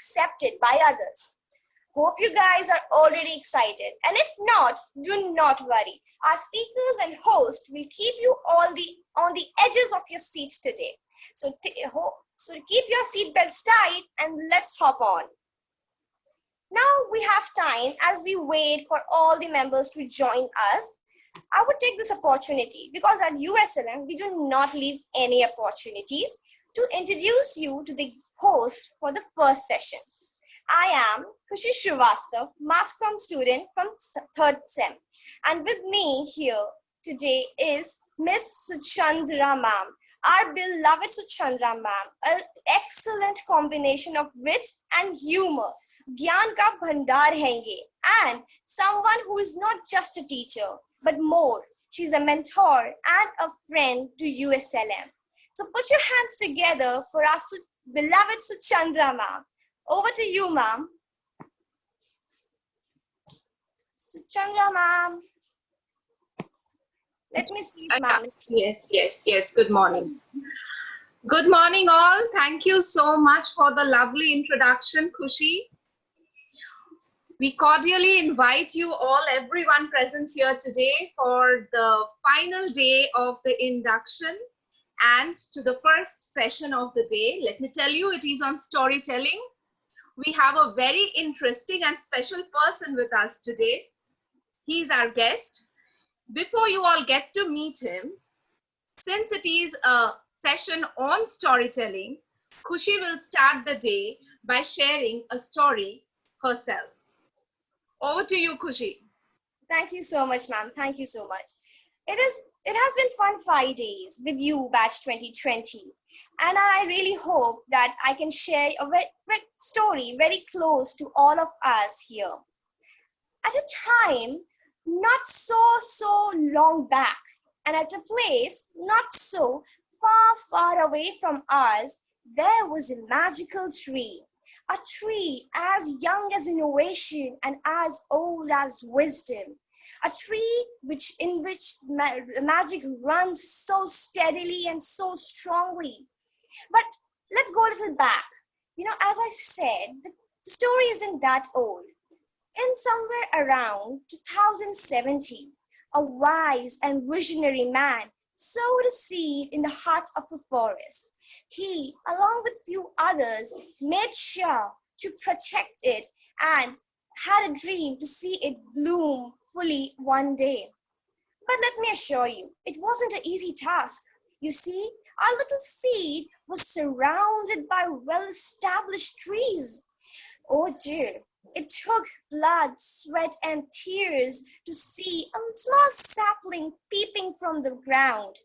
accepted by others. Hope you guys are already excited. And if not, do not worry. Our speakers and host will keep you on the edges of your seat today. So keep your seatbelts tight and let's hop on. Now we have time as we wait for all the members to join us. I would take this opportunity because at USLM, we do not leave any opportunities to introduce you to the host for the first session. I am Khushi Srivastav, Mass Comm student from 3rd SEM. And with me here today is Miss Suchandra ma'am, our beloved Suchandra ma'am, an excellent combination of wit and humor. Gyan ka bhandar hainge, and someone who is not just a teacher, but more. She's a mentor and a friend to USLM. So put your hands together for our beloved Suchandra ma'am. Over to you, ma'am. Suchandra ma'am. Let me see, ma'am. Yes. Good morning. Good morning, all. Thank you so much for the lovely introduction, Khushi. We cordially invite you all, everyone present here today, for the final day of the induction and to the first session of the day. Let me tell you, it is on storytelling. We have a very interesting and special person with us today. He is our guest. Before you all get to meet him, since it is a session on storytelling, Khushi will start the day by sharing a story herself. Over to you, Khushi. Thank you so much, ma'am. Thank you so much. It has been fun 5 days with you, Batch 2020. And I really hope that I can share a story very close to all of us here. At a time not so long back, and at a place not so far away from us, there was a magical tree. A tree as young as innovation and as old as wisdom. A tree in which magic runs so steadily and so strongly. But let's go a little back. As I said, the story isn't that old. In somewhere around 2070, a wise and visionary man sowed a seed in the heart of a forest. He, along with few others, made sure to protect it and had a dream to see it bloom fully one day. But let me assure you, it wasn't an easy task. You see, our little seed was surrounded by well-established trees. Oh dear, it took blood, sweat, and tears to see a small sapling peeping from the ground.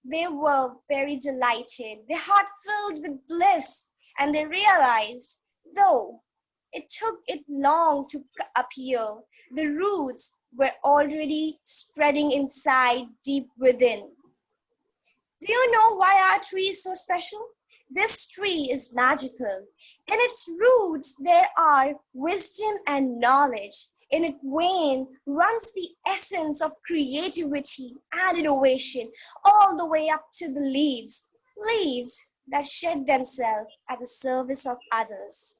They were very delighted, their heart filled with bliss, and they realized, though it took it long to appear, the roots were already spreading inside deep within. Do you know why our tree is so special? This tree is magical. In its roots, there are wisdom and knowledge. In its vein runs the essence of creativity and innovation, all the way up to the leaves that shed themselves at the service of others.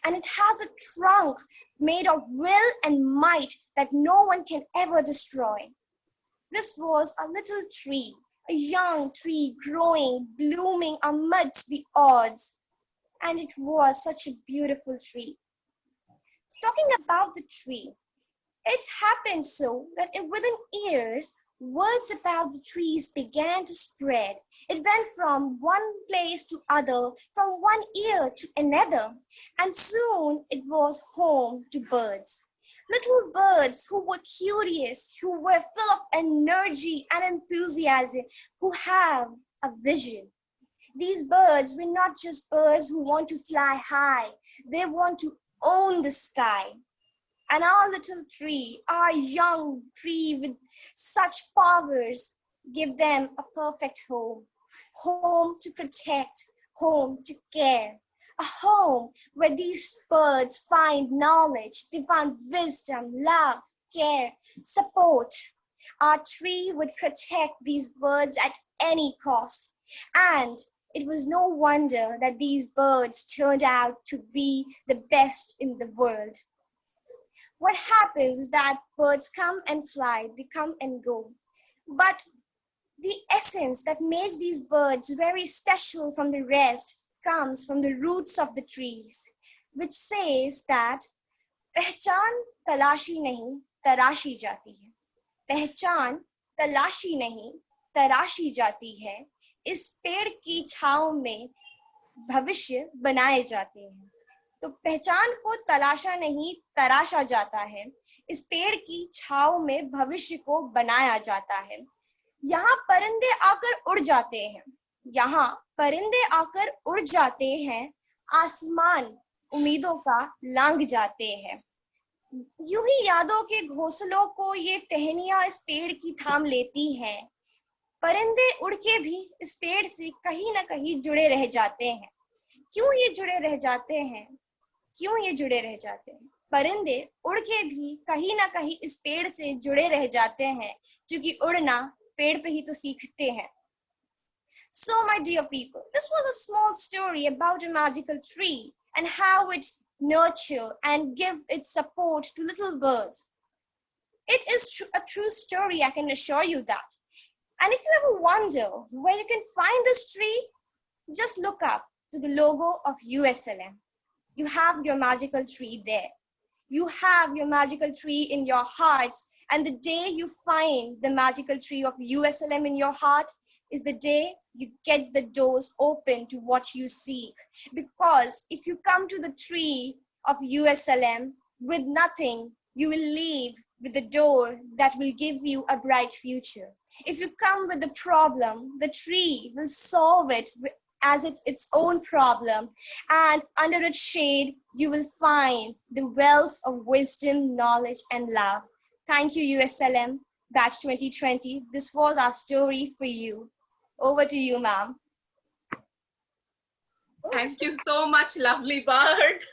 And it has a trunk made of will and might that no one can ever destroy. This was a little tree, a young tree growing, blooming amidst the odds. And it was such a beautiful tree. Talking about the tree, it happened so that within years, words about the trees began to spread. It went from one place to other, from one ear to another, and soon it was home to birds. Little birds who were curious, who were full of energy and enthusiasm, who have a vision. These birds were not just birds who want to fly high, they want to own the sky. And our little tree, our young tree with such powers, give them a perfect home. Home to protect, home to care. A home where these birds find knowledge, they find wisdom, love, care, support. Our tree would protect these birds at any cost. And It was no wonder that these birds turned out to be the best in the world. What happens is that birds come and fly, they come and go. But the essence that makes these birds very special from the rest comes from the roots of the trees, which says that पहचान तलाशी नहीं तराशी जाती है. पहचान तलाशी नहीं तराशी जाती है. इस पेड़ की छांव में भविष्य बनाए जाते हैं. तो पहचान को तलाशा नहीं तराशा जाता है. इस पेड़ की छांव में भविष्य को बनाया जाता है. यहाँ परिंदे आकर उड़ जाते हैं. यहाँ परिंदे आकर उड़ जाते हैं. आसमान उम्मीदों का लांग जाते हैं. यूं ही यादों के घोंसलों को ये टहनियां इस पेड़ की थाम लेती हैं. परिंदे उड़ के भी इस पेड़ से कहीं ना कहीं जुड़े रह जाते हैं. क्यों ये जुड़े रह जाते हैं? क्यों ये जुड़े रह जाते हैं? परिंदे उड़ के भी कहीं ना कहीं इस पेड़ से जुड़े रह जाते हैं, क्योंकि उड़ना पेड़ पे ही तो सीखते हैं. So, my dear people, this was a small story about a magical tree and how it nurture and give its support to little birds. It is a true story, I can assure you that. And if you ever wonder where you can find this tree, just look up to the logo of USLM. You have your magical tree there. You have your magical tree in your hearts. And the day you find the magical tree of USLM in your heart is the day you get the doors open to what you seek. Because if you come to the tree of USLM with nothing, you will leave with a door that will give you a bright future. If you come with a problem, the tree will solve it as its own problem, and under its shade, you will find the wealth of wisdom, knowledge, and love. Thank you, USLM, Batch 2020. This was our story for you. Over to you, ma'am. Thank you so much, lovely bird.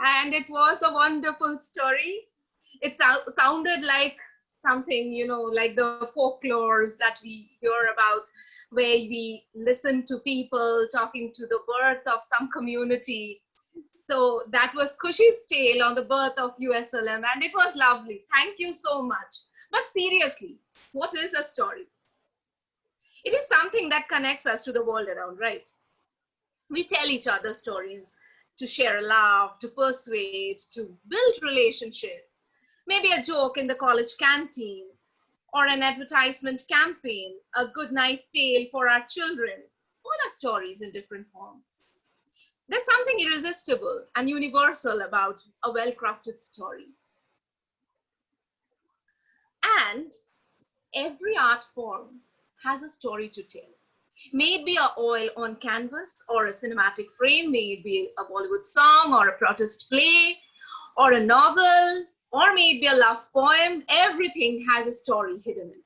And it was a wonderful story. It sounded like something, like the folklores that we hear about, where we listen to people talking to the birth of some community. So that was Khushi's tale on the birth of USLM, and it was lovely. Thank you so much. But seriously, what is a story? It is something that connects us to the world around, right? We tell each other stories to share a laugh, to persuade, to build relationships. Maybe a joke in the college canteen, or an advertisement campaign, a good night tale for our children. All are stories in different forms. There's something irresistible and universal about a well-crafted story. And every art form has a story to tell. May it be an oil on canvas or a cinematic frame, may it be a Bollywood song or a protest play or a novel, or may it be a love poem, everything has a story hidden in it.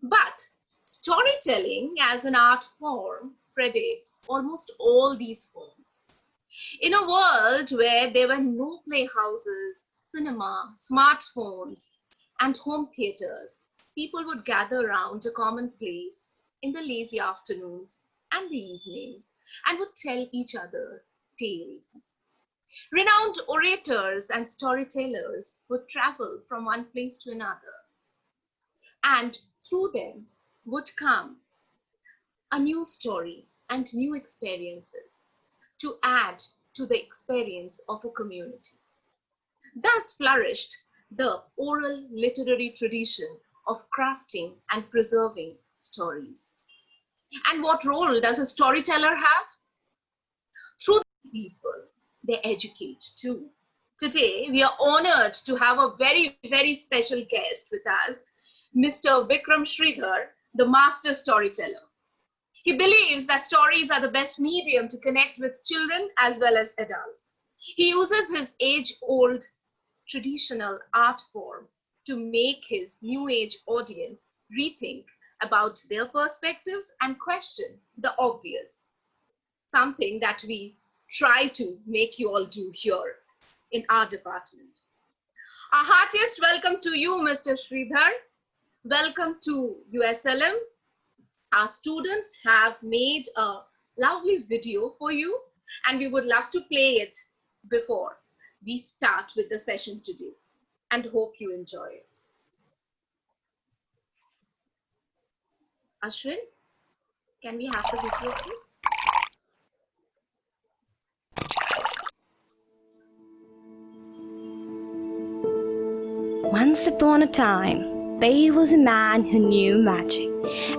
But storytelling as an art form predates almost all these forms. In a world where there were no playhouses, cinema, smartphones, and home theaters, people would gather around a common place in the lazy afternoons and the evenings and would tell each other tales. Renowned orators and storytellers would travel from one place to another, and through them would come a new story and new experiences to add to the experience of a community. Thus flourished the oral literary tradition of crafting and preserving stories. And what role does a storyteller have? Through the people, they educate too. Today, we are honored to have a very, very special guest with us, Mr. Vikram Sridhar, the master storyteller. He believes that stories are the best medium to connect with children as well as adults. He uses his age-old traditional art form to make his new age audience rethink about their perspectives and question the obvious, something that we try to make you all do here in our department. Our heartiest welcome to you, Mr. Sridhar. Welcome to USLM. Our students have made a lovely video for you, and we would love to play it before we start with the session today, and hope you enjoy it. Ashwin, can we have the video, please? Once upon a time, there was a man who knew magic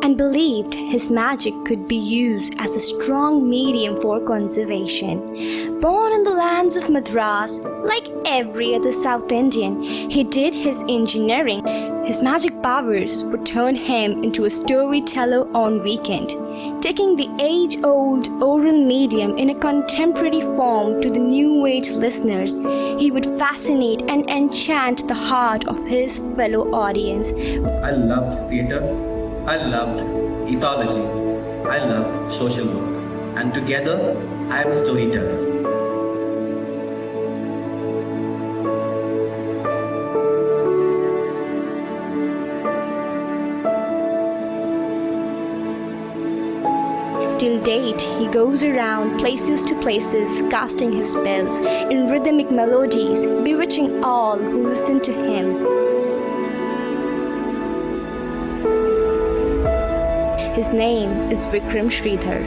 and believed his magic could be used as a strong medium for conservation. Born in the lands of Madras, like every other South Indian, he did his engineering. His magic powers would turn him into a storyteller on weekend, taking the age-old oral medium in a contemporary form to the new age listeners. He would fascinate and enchant the heart of his fellow audience. I loved theatre, I loved ethology, I loved social work, and together I am a storyteller. Till date, he goes around places to places, casting his spells in rhythmic melodies, bewitching all who listen to him. His name is Vikram Sridhar.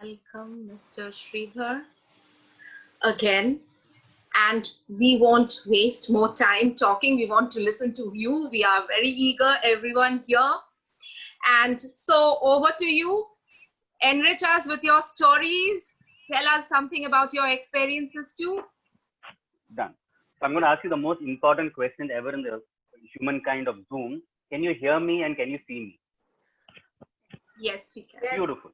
Welcome, Mr. Sridhar, again. And we won't waste more time talking. We want to listen to you. We are very eager, everyone here. And so over to you. Enrich us with your stories. Tell us something about your experiences too. Done. So I'm going to ask you the most important question ever in the humankind of Zoom. Can you hear me and can you see me? Yes, we can. Beautiful.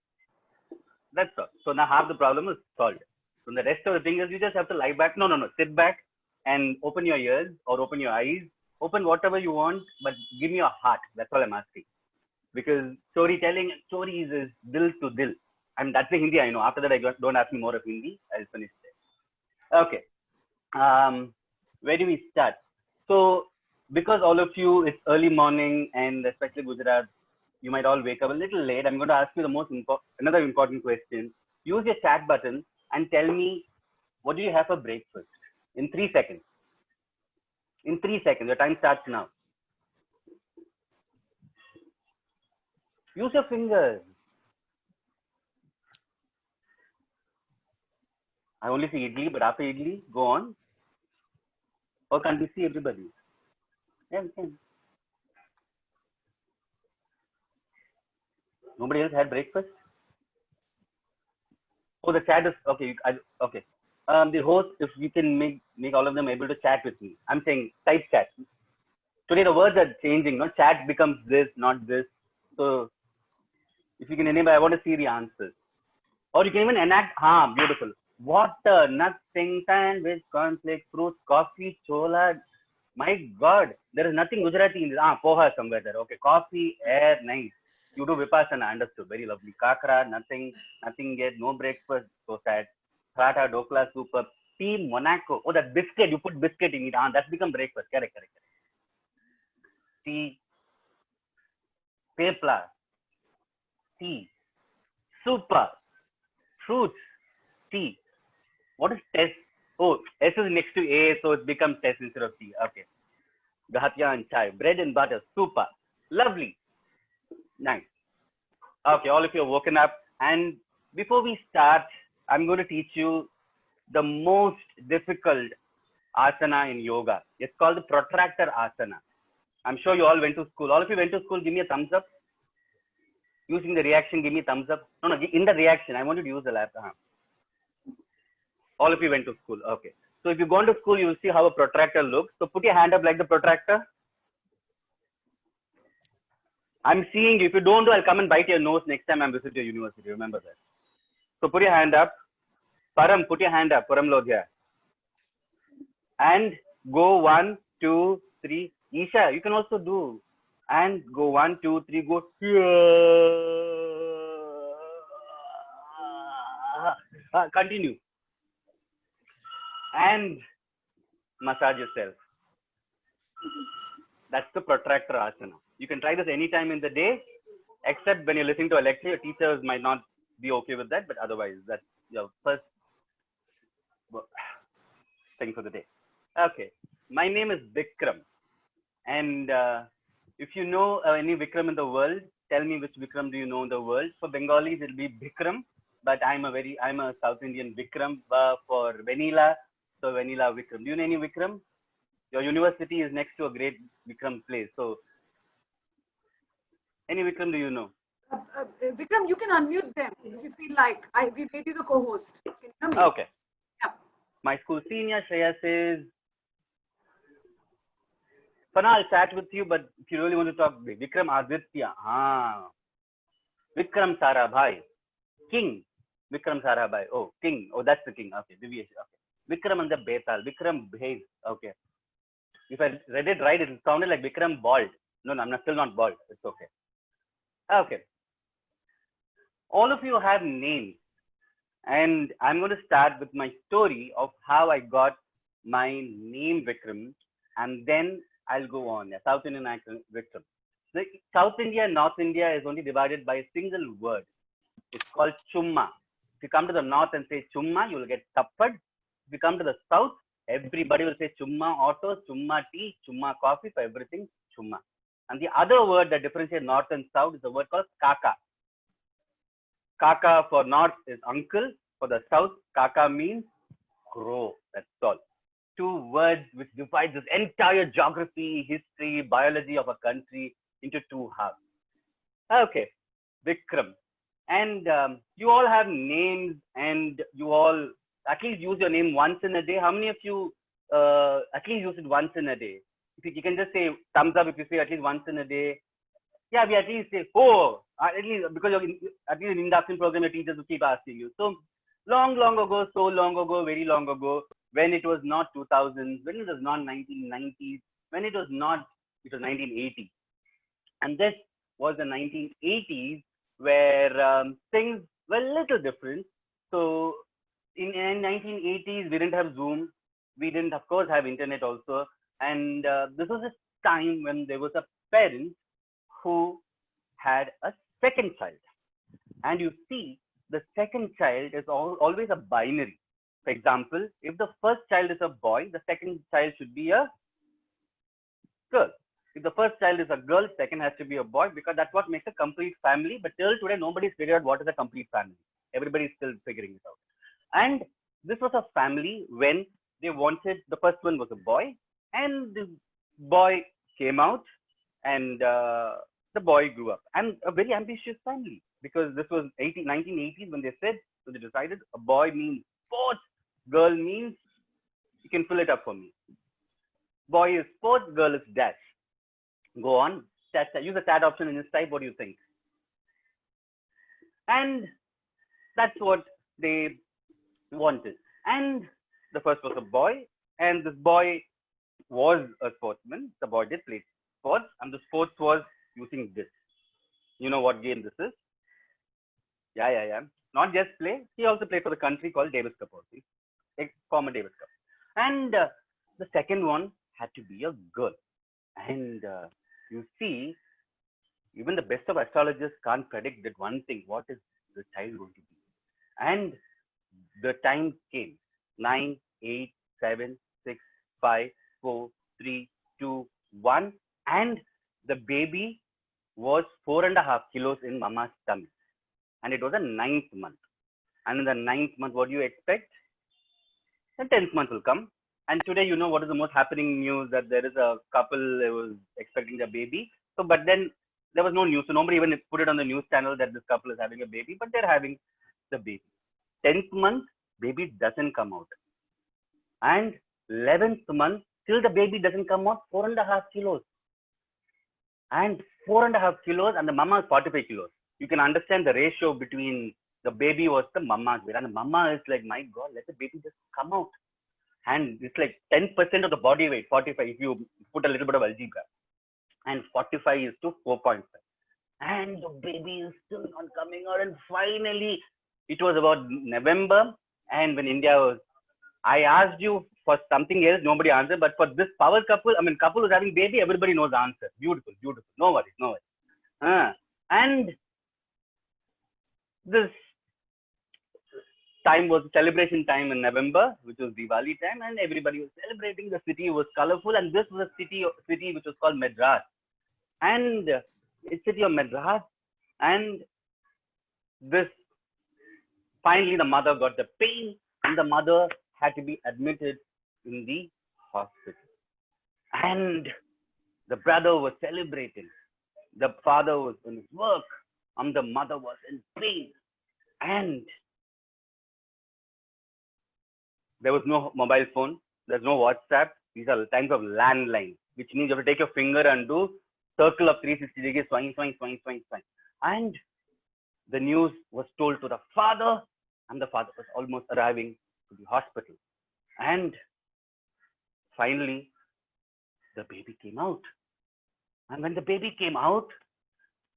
That's all. So now half the problem is solved. So the rest of the thing is you just have to lie back. No. Sit back and open your ears or open your eyes. Open whatever you want, but give me your heart. That's all I'm asking. Because storytelling, stories is dil to dil. I mean, that's the Hindi I know. After that, don't ask me more of Hindi. I'll finish there. Okay. Where do we start? So because all of you, it's early morning and especially Gujarat, you might all wake up a little late. I'm going to ask you another important question. Use your chat button and tell me, what do you have for breakfast? In 3 seconds. In 3 seconds. Your time starts now. Use your fingers. I only see idli, but after idli, go on. Or can't we see everybody? Yeah, we can. Nobody else had breakfast? Oh, the chat is okay. Okay. The host, if we can make all of them able to chat with me. I'm saying type chat. Today the words are changing. No, chat becomes this, not this. So if you can enable, I want to see the answers. Or you can even enact. Beautiful. Water, nothing, sandwich, cornflakes, fruits, coffee, chola. My God, there is nothing Gujarati in this. Poha somewhere there. Okay, coffee, air, nice. You do Vipassana, understood. Very lovely. Kakra, nothing yet, no breakfast, so sad. Paratha, dokla, super. Tea, Monaco. Oh, that biscuit, you put biscuit in it. That's become breakfast. Correct. Tea, pepla, tea, super, fruits, tea. What is test? Oh, S is next to A, so it becomes test instead of T. Okay. Gahatya and chai, bread and butter, super. Lovely. Nice. Okay, all of you are woken up. And before we start, I'm going to teach you the most difficult asana in yoga. It's called the protractor asana. I'm sure you all went to school. All of you went to school, give me a thumbs up. Using the reaction, give me a thumbs up. No, in the reaction, I want you to use the laptop. All of you went to school. Okay. So if you go to school, you will see how a protractor looks. So put your hand up like the protractor. I'm seeing you. If you don't do, I'll come and bite your nose next time I'm visiting your university. Remember that. So put your hand up. Param, put your hand up. Param Lodhya. And go 1, 2, 3. Isha, you can also do. And go 1, 2, 3, go. Continue. And massage yourself. That's the protractor asana. You can try this anytime in the day, except when you're listening to a lecture. Your teachers might not be okay with that, but otherwise, that's your first thing for the day. Okay. My name is Vikram. And if you know any Vikram in the world, tell me which Vikram do you know in the world. For Bengalis, it'll be Bikram, but I'm a South Indian Vikram. For Vanilla, so Vanilla Vikram. Do you know any Vikram? Your university is next to a great Vikram place. So, any Vikram do you know? Vikram, you can unmute them if you feel like. We made you the co-host. Can you hear me? Okay. Yeah. My school senior, Shreya, says, for now, I'll chat with you, but if you really want to talk, Vikram Aditya. Vikram Sarabhai. King. Vikram Sarabhai. Oh, King. Oh, that's the king. Okay. Deviation. Okay. Vikram and the Betal. Vikram Bhez. Okay. If I read it right, it sounded like Vikram bald. No, I'm still not bald. It's okay. Okay. All of you have names. And I'm going to start with my story of how I got my name Vikram. And then I'll go on. South Indian accent, Vikram. The South India and North India is only divided by a single word. It's called Chumma. If you come to the north and say Chumma, you will get tappad. If you come to the south, everybody will say Chumma autos, Chumma tea, Chumma coffee, for everything, Chumma. And the other word that differentiates north and south is a word called Kaka. Kaka for north is uncle. For the south, Kaka means grow. That's all. Two words which divide this entire geography, history, biology of a country into two halves. Okay, Vikram. And you all have names, and you all at least use your name once in a day. How many of you at least use it once in a day? If you can just say thumbs up if you say at least once in a day. Yeah, we at least say, oh, at least because at least in induction program, your teachers will keep asking you. So long ago, so long ago, very long ago, when it was not 2000s, when it was not 1990s, when it was not, it was 1980. And this was the 1980s where things were a little different. So in 1980s, we didn't have Zoom. We didn't, of course, have internet also. And this was a time when there was a parent who had a second child. And you see, the second child is always a binary. For example, if the first child is a boy, the second child should be a girl. If the first child is a girl, second has to be a boy, because that's what makes a complete family. But till today, nobody's figured out what is a complete family. Everybody's still figuring it out. And this was a family when they wanted, the first one was a boy, and the boy came out, and the boy grew up. And a very ambitious family, because this was 1980s when they said, so they decided a boy means sports, girl means, you can fill it up for me. Boy is sports, girl is dash. Go on, use the chat option in this type. What do you think? And that's what they wanted. And the first was a boy, and this boy was a sportsman. The boy did play sports, and the sports was using this. You know what game this is? Yeah. Not just play. He also played for the country called Davis Cup, former Davis Cup. And the second one had to be a girl. And you see, even the best of astrologers can't predict that one thing, what is the child going to be? And the time came. 9, 8, 7, 6, 5, 4, 3, 2, 1. And the baby was 4.5 kilos in mama's tummy. And it was the 9th month. And in the 9th month, what do you expect? The 10th month will come. And today, you know what is the most happening news, that there is a couple who was expecting their baby. So, but then there was no news. So nobody even put it on the news channel that this couple is having a baby, but they're having the baby. 10th month, baby doesn't come out. And 11th month, till the baby doesn't come out, 4.5 kilos. And 4.5 kilos, and the mama is 45 kilos. You can understand the ratio between the baby was the mama's weight. And the mama is like, my God, let the baby just come out. and it's like 10% of the body weight, 45, if you put a little bit of algebra, and 45 is to 4.5. And the baby is still not coming out. And finally, it was about November, and when India was, I asked you for something else, nobody answered, but for this power couple, I mean, couple who's having baby, everybody knows the answer. Beautiful, beautiful. No worries, no worries. And this time was celebration time in November, which was Diwali time, and everybody was celebrating. The city was colorful, and this was a city which was called Madras. And it's city of Madras, and this finally the mother got the pain, and the mother had to be admitted in the hospital. And the brother was celebrating. The father was in his work, and the mother was in pain. And there was no mobile phone, there's no WhatsApp. These are times of landline, which means you have to take your finger and do circle of 360 degrees, swing, swing, swing, swing, swing. And the news was told to the father, and the father was almost arriving to the hospital. And finally, the baby came out. And when the baby came out,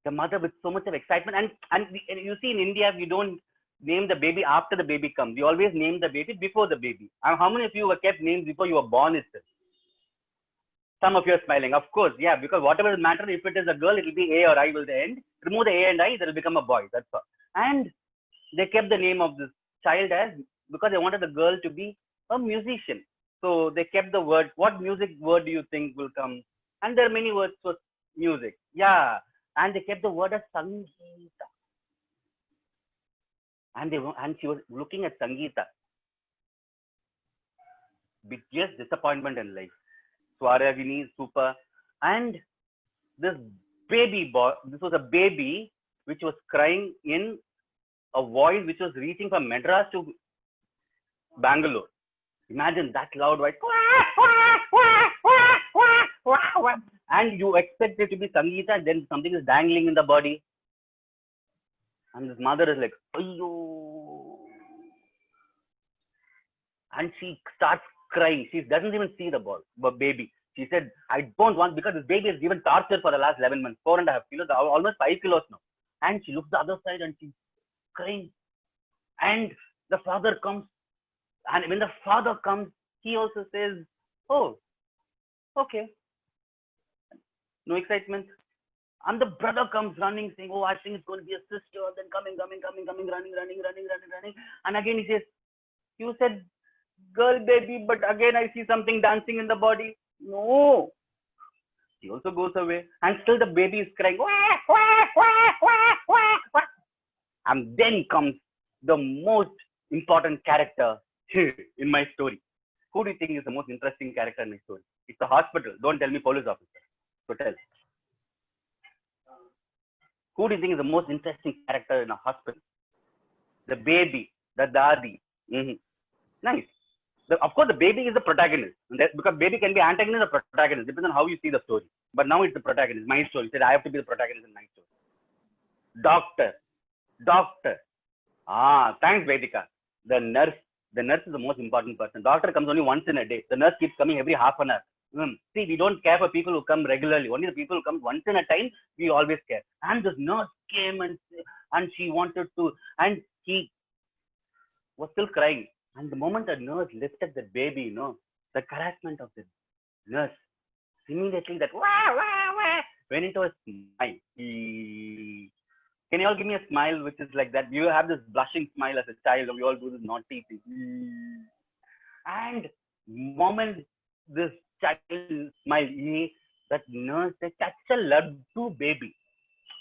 the mother with so much of excitement, and you see in India, we don't name the baby after the baby comes. We always name the baby before the baby. And how many of you were kept names before you were born itself? Some of you are smiling. Of course, yeah, because whatever matter, if it is a girl, it will be A or I will the end. Remove the A and I, it will become a boy. That's all. And they kept the name of this child as, because they wanted the girl to be a musician. So they kept the word. What music word do you think will come? And there are many words for music. Yeah. And they kept the word as Sangeeta. And she was looking at Sangeeta. Biggest disappointment in life. Swaragini, super. And this baby boy, this was a baby which was crying in a voice which was reaching from Madras to Bangalore. Imagine that loud voice. And you expect it to be Sangeeta, and then something is dangling in the body. And this mother is like, ayyo. And she starts crying. She doesn't even see the baby. She said, I don't want, because this baby is given torture for the last 11 months, 4.5 kilos, almost 5 kilos now. And she looks the other side and she's crying. And the father comes. And when the father comes, he also says, oh, okay. No excitement. And the brother comes running, saying, oh, I think it's going to be a sister. Then coming, running. And again he says, you said girl baby, but again I see something dancing in the body. No. He also goes away. And still the baby is crying. And then comes the most important character in my story. Who do you think is the most interesting character in my story? It's the hospital. Don't tell me police officer. So tell. Who do you think is the most interesting character in a hospital? The baby, the dadi. Nice. Of course, the baby is the protagonist. Because baby can be antagonist or protagonist, depends on how you see the story. But now it's the protagonist, my story. Said I have to be the protagonist in my story. Doctor. Thanks, Vedika. The nurse is the most important person. Doctor comes only once in a day. The nurse keeps coming every half an hour. See, we don't care for people who come regularly. Only the people who come once in a time, we always care. And this nurse came and she wanted to, and he was still crying. And the moment the nurse lifted the baby, the harassment of the nurse, immediately that went into a smile. Can you all give me a smile which is like that? You have this blushing smile as a child, or we all do this naughty thing. And moment this child smile, that nurse said, "That's a laddu baby."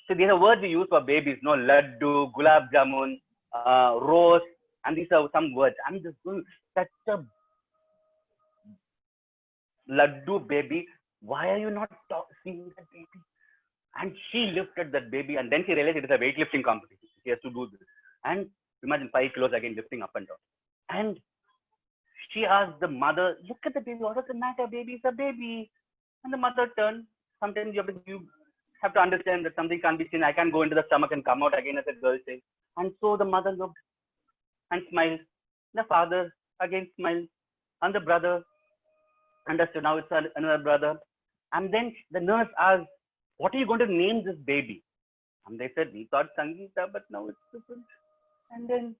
So these are words we use for babies, laddu, gulab jamun, rose, and these are some words. I'm just going, that's a laddu baby. Why are you not seeing that baby? And she lifted that baby, and then she realized it is a weightlifting competition. She has to do this. And imagine 5 kilos again lifting up and down. And she asked the mother, look at the baby, what does the matter? Baby is a baby. And the mother turned. Sometimes you have to understand that something can't be seen. I can't go into the stomach and come out again, as a girl says. And so the mother looked and smiled. The father again smiled. And the brother understood. Now it's another brother. And then the nurse asked, what are you going to name this baby? And they said, we thought Sangeeta, but now it's different. And then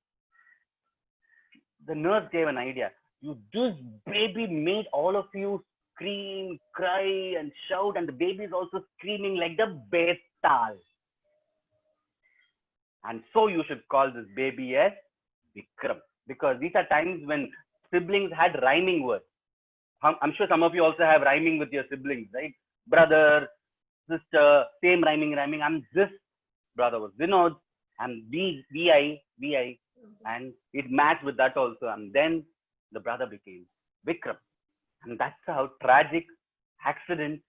the nurse gave an idea. This baby made all of you scream, cry, and shout, and the baby is also screaming like the Betal. And so you should call this baby as Vikram, because these are times when siblings had rhyming words. I'm sure some of you also have rhyming with your siblings, right? Brother, sister, same rhyming. And this brother was Vinod, and VI, and it matched with that also. And then the brother became Vikram. And that's how tragic, accident,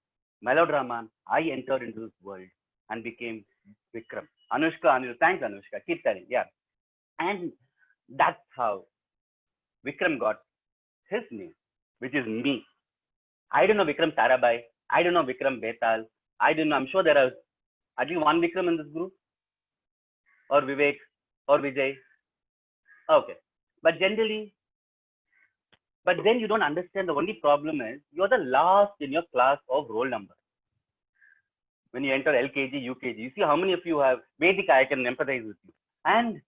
melodrama, I entered into this world and became Vikram. Anushka, thanks Anushka, keep telling, yeah. And that's how Vikram got his name, which is me. I don't know Vikram Tarabai. I don't know Vikram Betal. I don't know. I'm sure there are at least one Vikram in this group, or Vivek, or Vijay. Okay. But generally, but then you don't understand. The only problem is you're the last in your class of roll number. When you enter LKG, UKG, you see how many of you have Vedika, I can empathize with you. And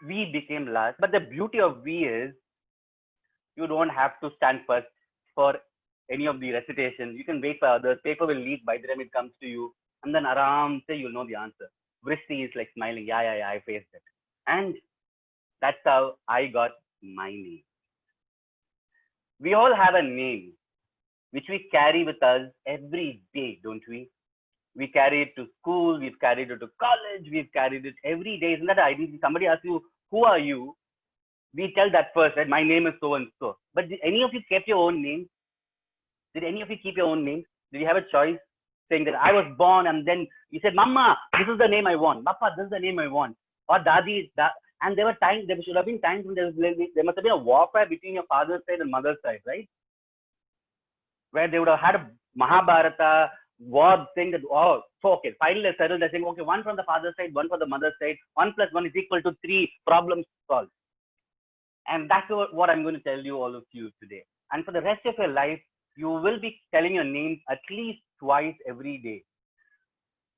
we became last. But the beauty of V is you don't have to stand first for any of the recitation. You can wait for others. Paper will leak by the time it comes to you. And then aram say you'll know the answer. Vristi is like smiling. Yeah, I faced it. And that's how I got my name. We all have a name which we carry with us every day, don't we? We carry it to school, we've carried it to college, we've carried it every day. Isn't that identity? Somebody asks you, who are you? We tell that first, right? My name is so and so. But did any of you keep your own name? Did any of you keep your own name? Did you have a choice saying that I was born and then you said, Mama, this is the name I want. Papa, this is the name I want. Or Dadi, and there were times, there should have been times when there must have been a warfare between your father's side and mother's side, right? Where they would have had a Mahabharata war saying that, oh, so okay, finally they settled. They're saying, okay, one from the father's side, one from the mother's side, 1 + 1 is equal to 3, problems solved. And that's what I'm going to tell you, all of you today. And for the rest of your life, you will be telling your names at least twice every day.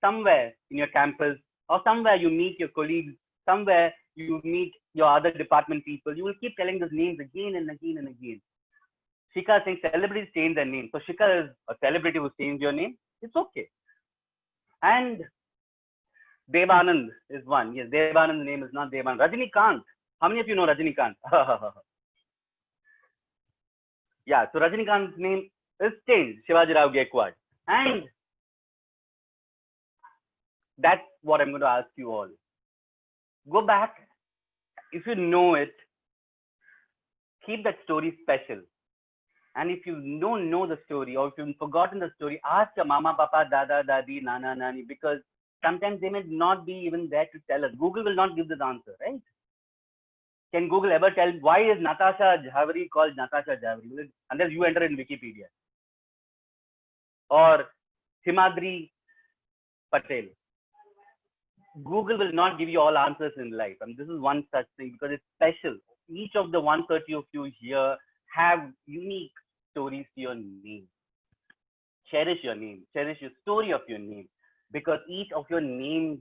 Somewhere in your campus, or somewhere you meet your colleagues, somewhere you meet your other department people, you will keep telling those names again and again and again. Shika is saying celebrities change their name. So Shika is a celebrity who changed your name. It's okay. And Devanand is one. Yes, Devanand's name is not Devanand. Rajinikanth. How many of you know Rajinikanth? Yeah, so Rajinikanth's name is changed. Shivaji Rao Gaikwad. And that's what I'm going to ask you all. Go back. If you know it, keep that story special. And if you don't know the story, or if you've forgotten the story, ask your mama, papa, dada, dadi, nana, nani, because sometimes they may not be even there to tell us. Google will not give this answer, right? Can Google ever tell why is Natasha Javeri called Natasha Javeri? Unless you enter in Wikipedia. Or Himadri Patel. Google will not give you all answers in life. And this is one such thing because it's special. Each of the 130 of you here have unique stories to your name. Cherish your name. Cherish your story of your name. Because each of your names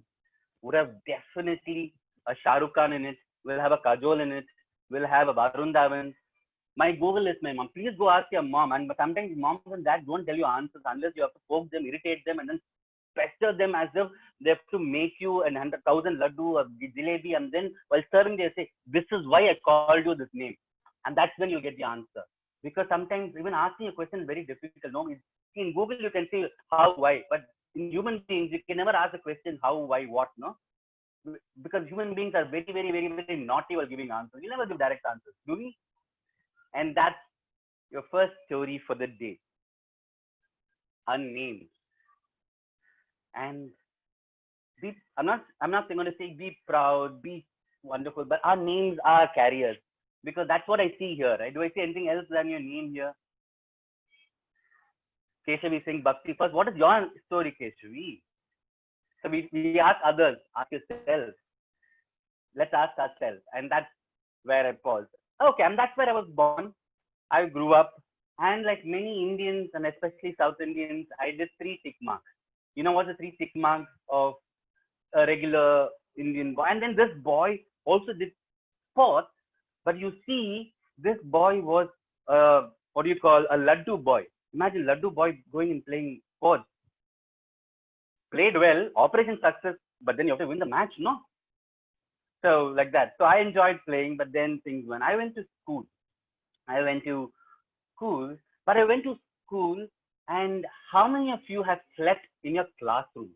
would have definitely a Shah Rukh Khan in it, will have a Kajol in it, will have a Varun Dhawan. My Google is my mom. Please go ask your mom. And sometimes moms and dads don't tell you answers unless you have to poke them, irritate them, and then pester them as if they have to make you an 100,000 laddu or jalebi, and then while serving they say, this is why I called you this name. And that's when you get the answer. Because sometimes even asking a question is very difficult. No, in Google you can say how, why, but in human beings you can never ask a question how, why, what, no? Because human beings are very, very, very, very naughty while giving answers. You never give direct answers, do we? And that's your first story for the day. Unnamed. And I'm not going to say be proud, be wonderful, but our names are carriers. Because that's what I see here, right? Do I see anything else than your name here? Keshav is saying Bhakti. First, what is your story, Keshavi? So we ask others, ask yourself. Let's ask ourselves. And that's where I pause. Okay, and that's where I was born. I grew up, and like many Indians and especially South Indians, I did 3 tick marks. You know what the 3 tick marks of a regular Indian boy? And then this boy also did sports, but you see, this boy was what do you call a laddu boy? Imagine laddu boy going and playing sports. Played well, operation success, but then you have to win the match, no? So like that. So I enjoyed playing, but then things went. I went to school. I went to school, but I went to school, and how many of you have slept in your classroom?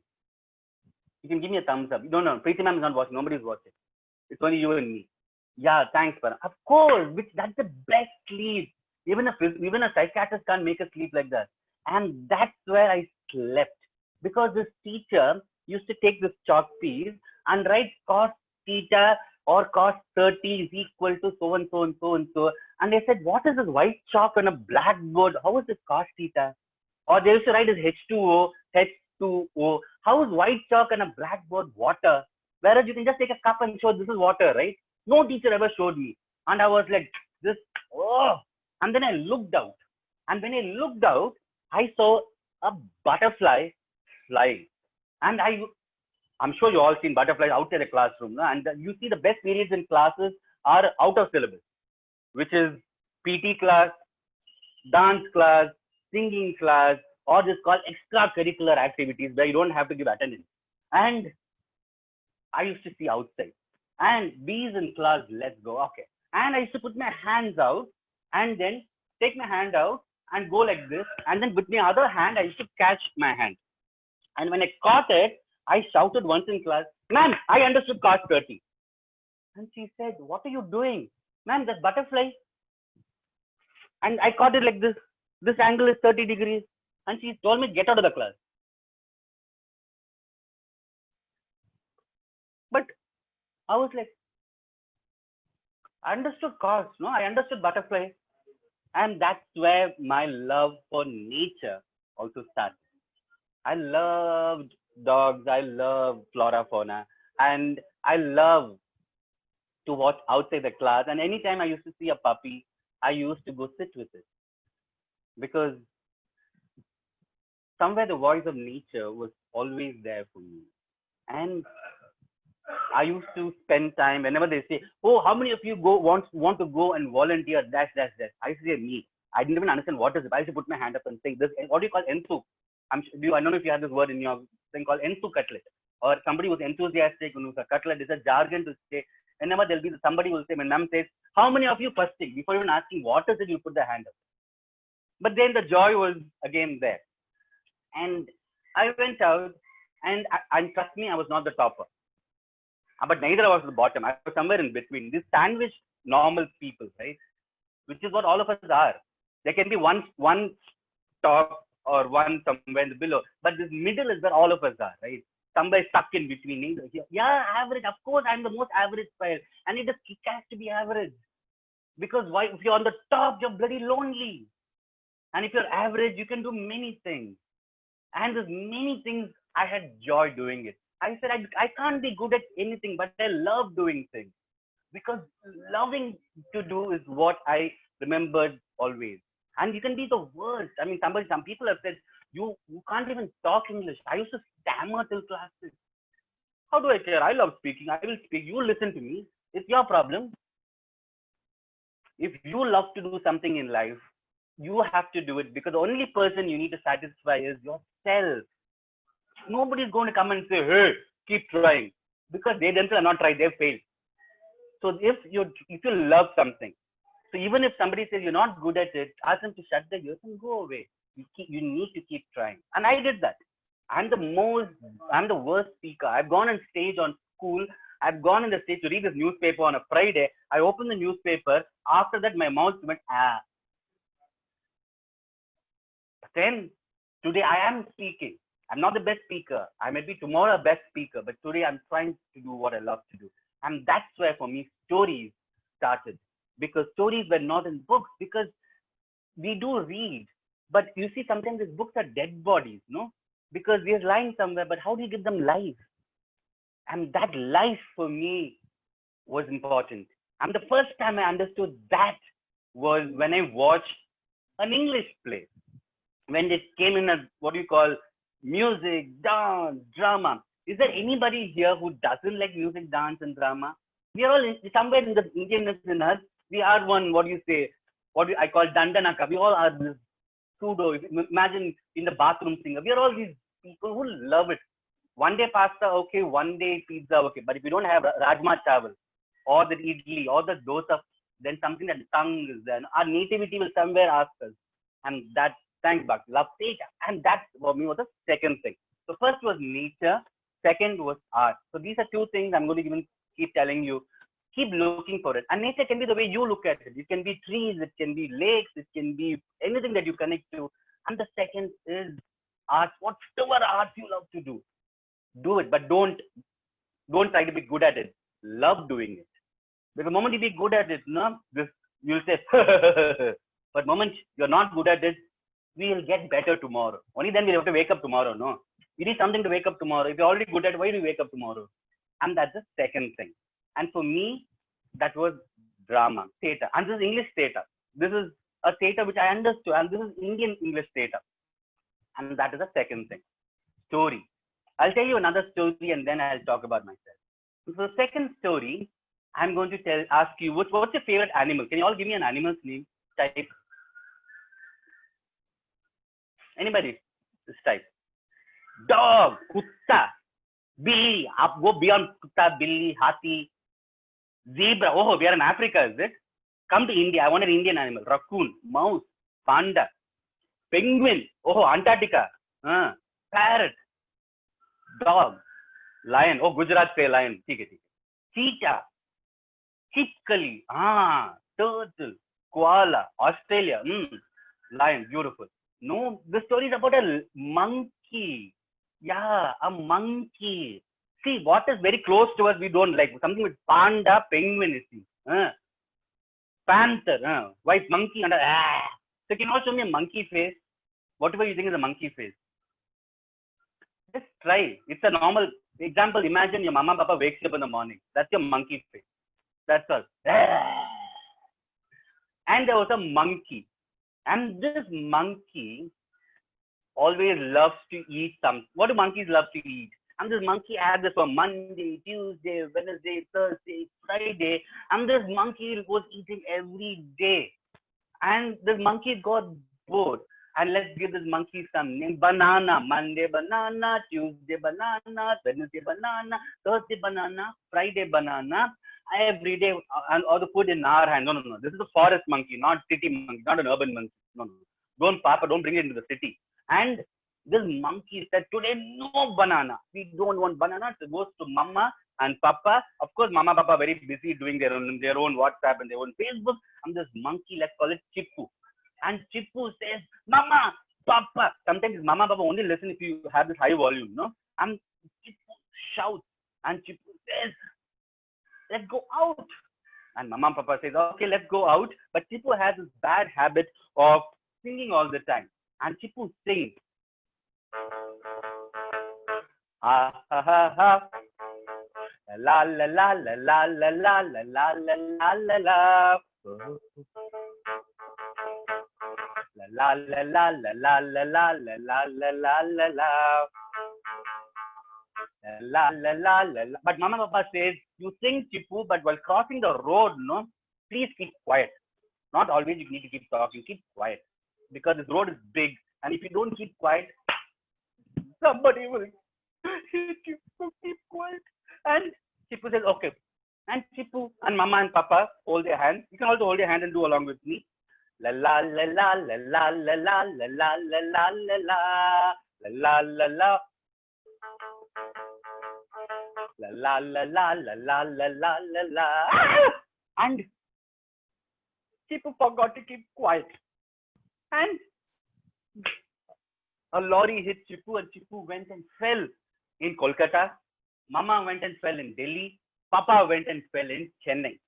You can give me a thumbs up. No, Preeti ma'am is not watching. Nobody's watching. It's only you and me. Yeah, thanks, Param. Of course, which that's the best sleep. Even a psychiatrist can't make us sleep like that. And that's where I slept, because this teacher used to take this chalk piece and write cos theta or cos 30 is equal to so and so and so and so. And they said, what is this white chalk on a blackboard? How is this cos theta? Or they used to write as H2O, H2O. How is white chalk on a blackboard water? Whereas you can just take a cup and show this is water, right? No teacher ever showed me. And I was like, this, oh. And then I looked out. And when I looked out, I saw a butterfly flying. And I'm sure you all seen butterflies outside the classroom. No? And you see the best periods in classes are out of syllabus, which is PT class, dance class, singing class, or just called extracurricular activities where you don't have to give attendance. And I used to see outside. And bees in class, let's go. Okay. And I used to put my hands out and then take my hand out and go like this. And then with my other hand, I used to catch my hand. And when I caught it, I shouted once in class, ma'am, I understood cos 30. And she said, what are you doing? Ma'am, that butterfly. And I caught it like this. This angle is 30 degrees. And she told me, get out of the class. But I was like, I understood cos, no? I understood butterfly. And that's where my love for nature also started. I loved dogs. I love flora, fauna. And I love to watch outside the class. And anytime I used to see a puppy, I used to go sit with it. Because somewhere the voice of nature was always there for me. And I used to spend time whenever they say, oh, how many of you want to go and volunteer dash dash dash. I used to say me. I didn't even understand what is it. I used to put my hand up and say this. What do you call ensu? I don't know if you have this word in your thing called ensu cutlet. Or somebody was enthusiastic when it was a cutlet. It's a jargon to say. Whenever there'll be somebody will say, when ma'am says, how many of you fasting? Before even asking what is it, you put the hand up. But then the joy was again there. And I went out, and trust me, I was not the topper. But neither was the bottom. I was somewhere in between. These sandwiched normal people, right? Which is what all of us are. There can be one top or one somewhere in the below, but this middle is where all of us are, right? Somewhere stuck in between. Yeah, average. Of course, I'm the most average style, and it has to be average. Because why? If you're on the top, you're bloody lonely. And if you're average, you can do many things. And there's many things I had joy doing it. I said, I can't be good at anything, but I love doing things. Because loving to do is what I remembered always. And you can be the worst. I mean, some people have said, you can't even talk English. I used to stammer till class 6. How do I care? I love speaking. I will speak. You listen to me. It's your problem. If you love to do something in life, you have to do it, because the only person you need to satisfy is yourself. Nobody's going to come and say, hey, keep trying, because they themselves are not trying, they've failed. So if you love something, so even if somebody says you're not good at it, ask them to shut their ears and go away. You need to keep trying. And I did that. I'm the worst speaker. I've gone on stage on school. I've gone on the stage to read this newspaper on a Friday. I opened the newspaper. After that, my mouth went, ah. Then today I am speaking. I'm not the best speaker. I may be tomorrow a best speaker, but today I'm trying to do what I love to do. And that's where for me stories started, because stories were not in books, because we do read, but you see sometimes these books are dead bodies, no? Because they're lying somewhere, but how do you give them life? And that life for me was important. And the first time I understood that was when I watched an English play. When it came in a what do you call music, dance, drama. Is there anybody here who doesn't like music, dance, and drama? We are all somewhere in the Indianness in us. We are one. What do you say? I call dandanaka. We all are this pseudo. Imagine in the bathroom singer. We are all these people who love it. One day pasta, okay. One day pizza, okay. But if you don't have rajma chawal or the idli or the dosa, then something that the tongue is there. Our nativity will somewhere ask us. And that, thanks, Bhakti. Love theatre. And that for me was the second thing. So first was nature. Second was art. So these are two things I'm going to even keep telling you. Keep looking for it. And nature can be the way you look at it. It can be trees, it can be lakes, it can be anything that you connect to. And the second is art. Whatever art you love to do it. But don't try to be good at it. Love doing it. Because the moment you be good at it, no, you'll say, but the moment you're not good at it, we'll get better tomorrow. Only then we'll have to wake up tomorrow, no? You need something to wake up tomorrow. If you're already good at it, why do you wake up tomorrow? And that's the second thing. And for me, that was drama, theatre. And this is English theatre. This is a theatre which I understood. And this is Indian English theatre. And that is the second thing. Story. I'll tell you another story and then I'll talk about myself. So the second story, I'm going to ask you, what's your favorite animal? Can you all give me an animal's name? Type. Anybody? This type. Dog, kutta, billy. Go beyond kutta, billy, hathi, zebra. Oh, we are in Africa, is it? Come to India. I want an Indian animal. Raccoon, mouse, panda, penguin. Oh, Antarctica. Parrot, dog, lion. Oh, Gujarat say lion. Cheetah, chipkali. Turtle, koala, Australia. Lion, beautiful. No, the story is about a monkey. Yeah, a monkey. See, what is very close to us, we don't like. Something with panda, penguin, you see. Panther, white monkey. So can you also show me a monkey face? Whatever you think is a monkey face. Just try. It's a normal example. Imagine your mama papa wakes you up in the morning. That's your monkey face. That's all. And there was a monkey. And this monkey always loves to eat something. What do monkeys love to eat? And this monkey had this for Monday, Tuesday, Wednesday, Thursday, Friday. And this monkey was eating every day. And this monkey got bored. And let's give this monkey some name. Banana. Monday banana, Tuesday banana, Wednesday banana, Thursday banana, Friday banana. Every day, and all the food in our hand. No. This is a forest monkey, not city monkey, not an urban monkey. No. Don't bring it into the city. And this monkey said, today no banana. We don't want banana. It goes to mama and papa. Of course, mama, papa very busy doing their own WhatsApp and their own Facebook. And this monkey, let's call it Chippu. And Chippu says, mama, papa. Sometimes mama, papa only listen if you have this high volume, no? And Chippu shouts. And Chippu says, let's go out. And mama and papa says, okay, let's go out. But Chippu has this bad habit of singing all the time. And Chippu sings. Ha ha ha ha. La la la la la la la la la la la la. La la la la la la la la la la la la la. La la la la la. But mama and papa says, you sing Chippu, but while crossing the road, no, please keep quiet. Not always you need to keep talking, keep quiet. Because this road is big, and if you don't keep quiet, somebody will hit you. So keep quiet. And Chippu says, okay. And Chippu and mama and papa hold their hands. You can also hold your hand and do along with me. La la la la la la la la la la la la la la la la la. La la la la la la la la la. And Chippu forgot to keep quiet. And a lorry hit Chippu, and Chippu went and fell in Kolkata. Mama went and fell in Delhi. Papa went and fell in Chennai.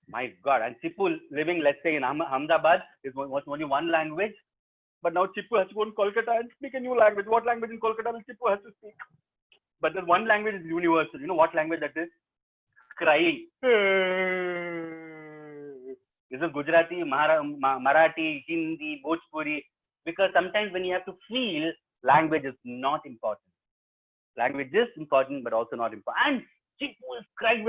My God. And Chippu living, let's say, in Ahmedabad was only one language. But now Chippu has to go to Kolkata and speak a new language. What language in Kolkata will Chippu has to speak? But the one language is universal. You know what language that is? Crying. This is Gujarati, Marathi, Hindi, Bhojpuri. Because sometimes when you have to feel, language is not important. Language is important, but also not important. And Chipu is crying.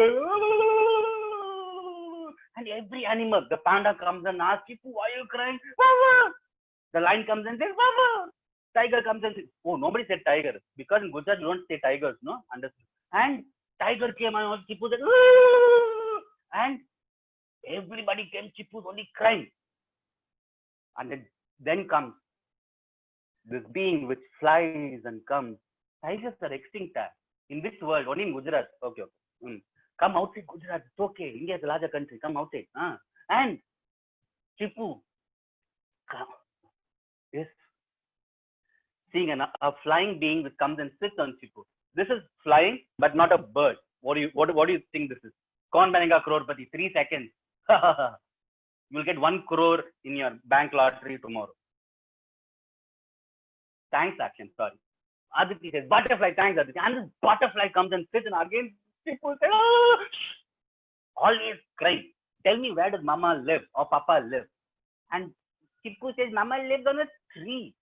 And every animal, the panda comes and asks, Chipu, why are you crying? The lion comes and says, tiger comes and says, oh, nobody said tiger. Because in Gujarat, you don't say tigers, no? Understood. And tiger came and Chipu said, and everybody came, Chipu's only crying. And then comes this being which flies and comes. Tigers are extinct. In which world? Only in Gujarat. Okay. Come outside Gujarat. It's okay. India is a larger country. Come outside. And Chipu is seeing a flying being which comes and sits on Chipu. This is flying, but not a bird. What do you think this is? Kaun banega crorepati? 3 seconds. You'll get 1 crore in your bank lottery tomorrow. Thanks, Action. Sorry. Aditi says, butterfly, thanks, Aditi. And this butterfly comes and sits, and again, people say, always crying. Tell me, where does Mama live or Papa live? And Chipu says, Mama lives on a tree.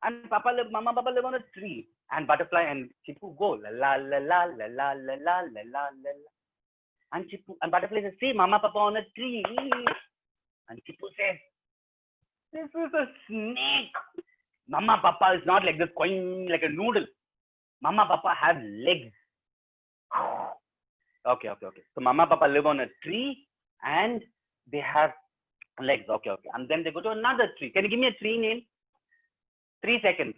And Mama, Papa live on a tree. And butterfly and Chipu go, la la la la la la la la la la la. And Chipu and butterfly says, see, Mama, Papa on a tree. And Chipu says, this is a snake. Mama, Papa is not like this, coin like a noodle. Mama, Papa have legs. Okay. So Mama, Papa live on a tree and they have legs. Okay. And then they go to another tree. Can you give me a tree name? 3 seconds.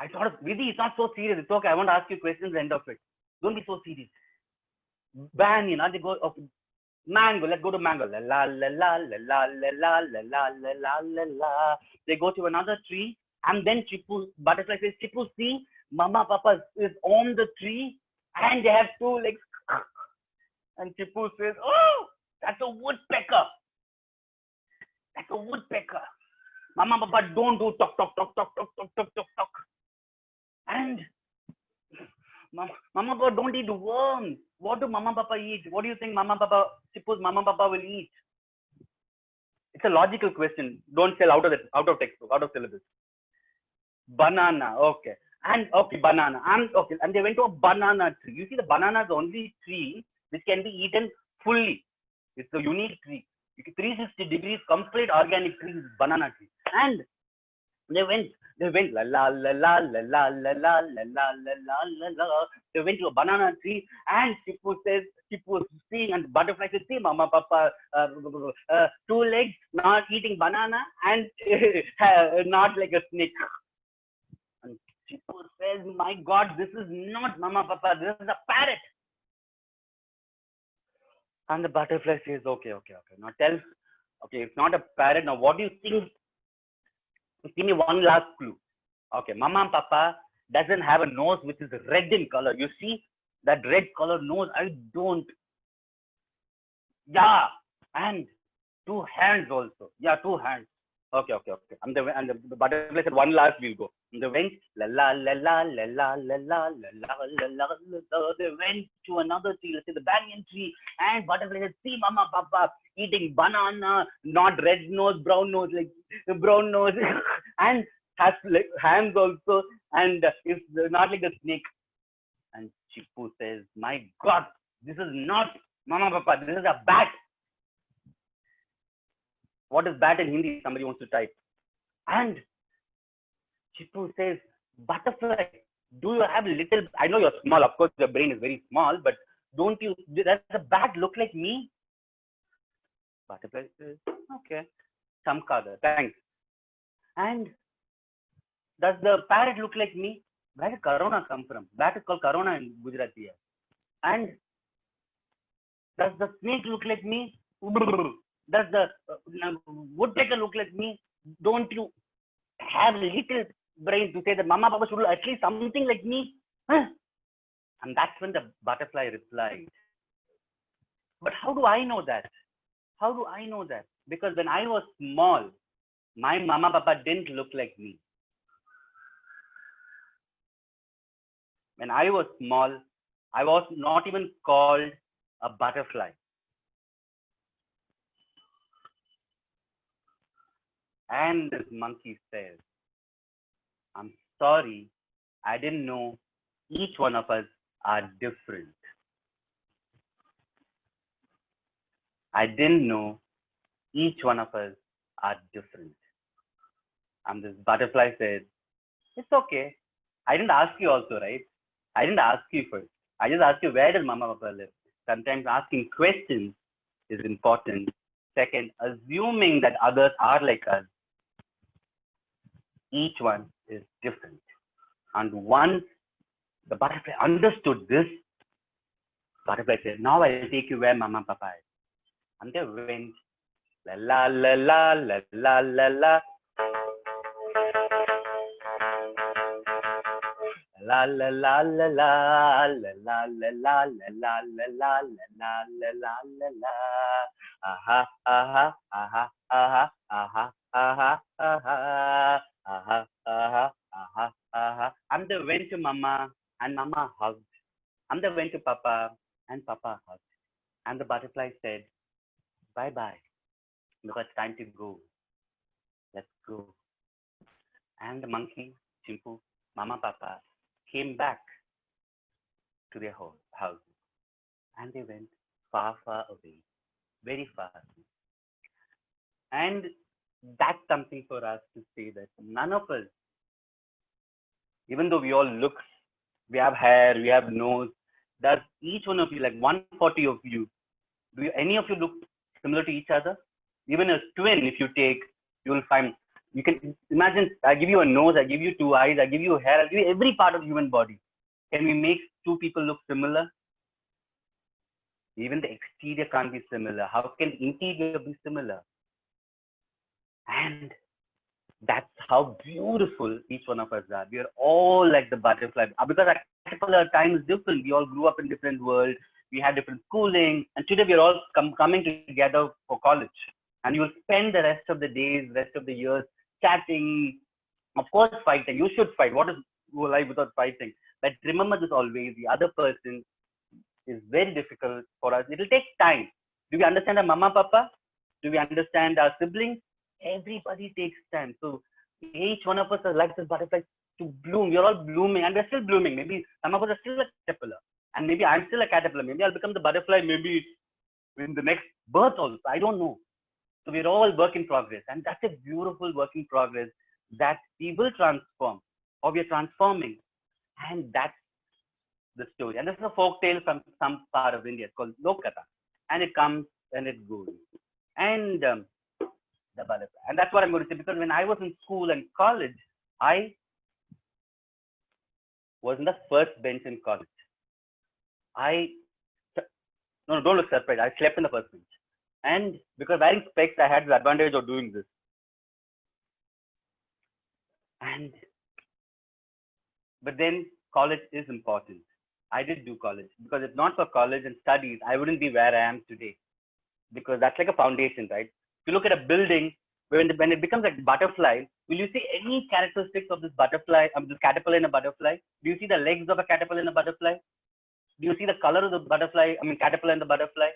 I thought, Vidhi, it's not so serious. It's okay. I want to ask you questions at the end of it. Don't be so serious. Banyan, they go, okay. Mango, let's go to mango. La la la la la la la la la la la la la. They go to another tree, and then butterfly says, Chipu, see, Mama, Papa is on the tree, and they have 2 legs. And Chipu says, oh, that's a woodpecker. That's a woodpecker. Mama, Papa, don't do talk. And Mama, Papa, don't eat worms. What do Mama, Papa eat? What do you think Chipu's Mama, Papa will eat? It's a logical question. Don't tell out of textbook, out of syllabus. Banana, okay. And okay, banana. And they went to a banana tree. You see, the banana is the only tree which can be eaten fully. It's a unique tree. 360 degrees, complete organic tree, banana tree. And they went la la la la la la la la la la la la. They went to a banana tree, and Chipu was seeing, and butterfly says, see, Mama, Papa, 2 legs, not eating banana, and not like a snake. And Chipu says, my God, this is not Mama, Papa, this is a parrot. And the butterfly says, okay. Now tell, okay, it's not a parrot. Now what do you think? Give me one last clue. Okay, Mama and Papa doesn't have a nose which is red in color. You see that red color nose? I don't. Yeah, and 2 hands also. Yeah, 2 hands. Okay. And the butterfly said, one last we'll go. And they went la la la la la la la la la la la. They went to another tree, let's say the banyan tree, and butterfly said, see, Mama, Papa eating banana, not red nose, brown nose, like brown nose, and has like hands also, and is not like a snake. And Chipu says, my God, this is not Mama, Papa, this is a bat. What is bat in Hindi? Somebody wants to type. And Chipu says, butterfly, do you have little, I know you're small, of course your brain is very small, but don't you, does the bat look like me? Butterfly says, okay, Chamkada, thanks. And does the parrot look like me? Where did Corona come from? Bat is called Corona in Gujarati. And does the snake look like me? Does the woodpecker look like me? Don't you have a little brain to say that Mama, Papa should look at least something like me? Huh? And that's when the butterfly replied. But how do I know that? How do I know that? Because when I was small, my Mama, Papa didn't look like me. When I was small, I was not even called a butterfly. And this monkey says, I'm sorry, I didn't know each one of us are different. I didn't know each one of us are different. And this butterfly said, it's okay. I didn't ask you also, right? I didn't ask you first. I just asked you, where does Mama Papa live? Sometimes asking questions is important. Second, assuming that others are like us. Each one is different. And once the butterfly understood this, butterfly said, now I'll take you where Mama Papa is. And they went, la la la la la la la la. La la la la la la la la la la la la la la la la la. Aha aha aha aha aha aha aha aha aha aha aha. And they went to Mama, and Mama hugged. And they went to Papa, and Papa hugged. And the butterfly said, bye bye, because it's time to go. Let's go. And the monkey, Chimpu, Mama, Papa came back to their house, and they went far, far away, very far. And that's something for us to say that none of us, even though we all look, we have hair, we have nose, does each one of you, like 140 of you, any of you look similar to each other? Even a twin, if you take, you will find, you can imagine, I give you a nose, I give you two eyes, I give you hair, I give you every part of the human body. Can we make two people look similar? Even the exterior can't be similar. How can interior be similar? And that's how beautiful each one of us are. We are all like the butterfly. Because our caterpillar time is different. We all grew up in different worlds. We had different schooling. And today we are all coming together for college. And you will spend the rest of the days, rest of the years chatting, of course fighting. You should fight. What is life without fighting? But remember this always, the other person is very difficult for us. It will take time. Do we understand our mama, papa? Do we understand our siblings? Everybody takes time. So each one of us is like this butterfly to bloom. We're all blooming and we're still blooming. Maybe some of us are still a caterpillar. And maybe I'm still a caterpillar. Maybe I'll become the butterfly maybe in the next birth also. I don't know. So we're all work in progress. And that's a beautiful work in progress that we will transform or we're transforming. And that's the story. And this is a folk tale from some part of India. It's called Lokatha. And it comes and it goes. And the butterfly. And that's what I'm going to say. Because when I was in school and college, I was in the first bench in college. No, don't look surprised. I slept in the first bench. And because wearing specs, I had the advantage of doing this. But then college is important. I did do college because if not for college and studies, I wouldn't be where I am today. Because that's like a foundation, right? If you look at a building, when it becomes like butterfly, will you see any characteristics of this butterfly, this caterpillar in a butterfly? Do you see the legs of a caterpillar in a butterfly? Do you see the color of the butterfly, caterpillar in the butterfly?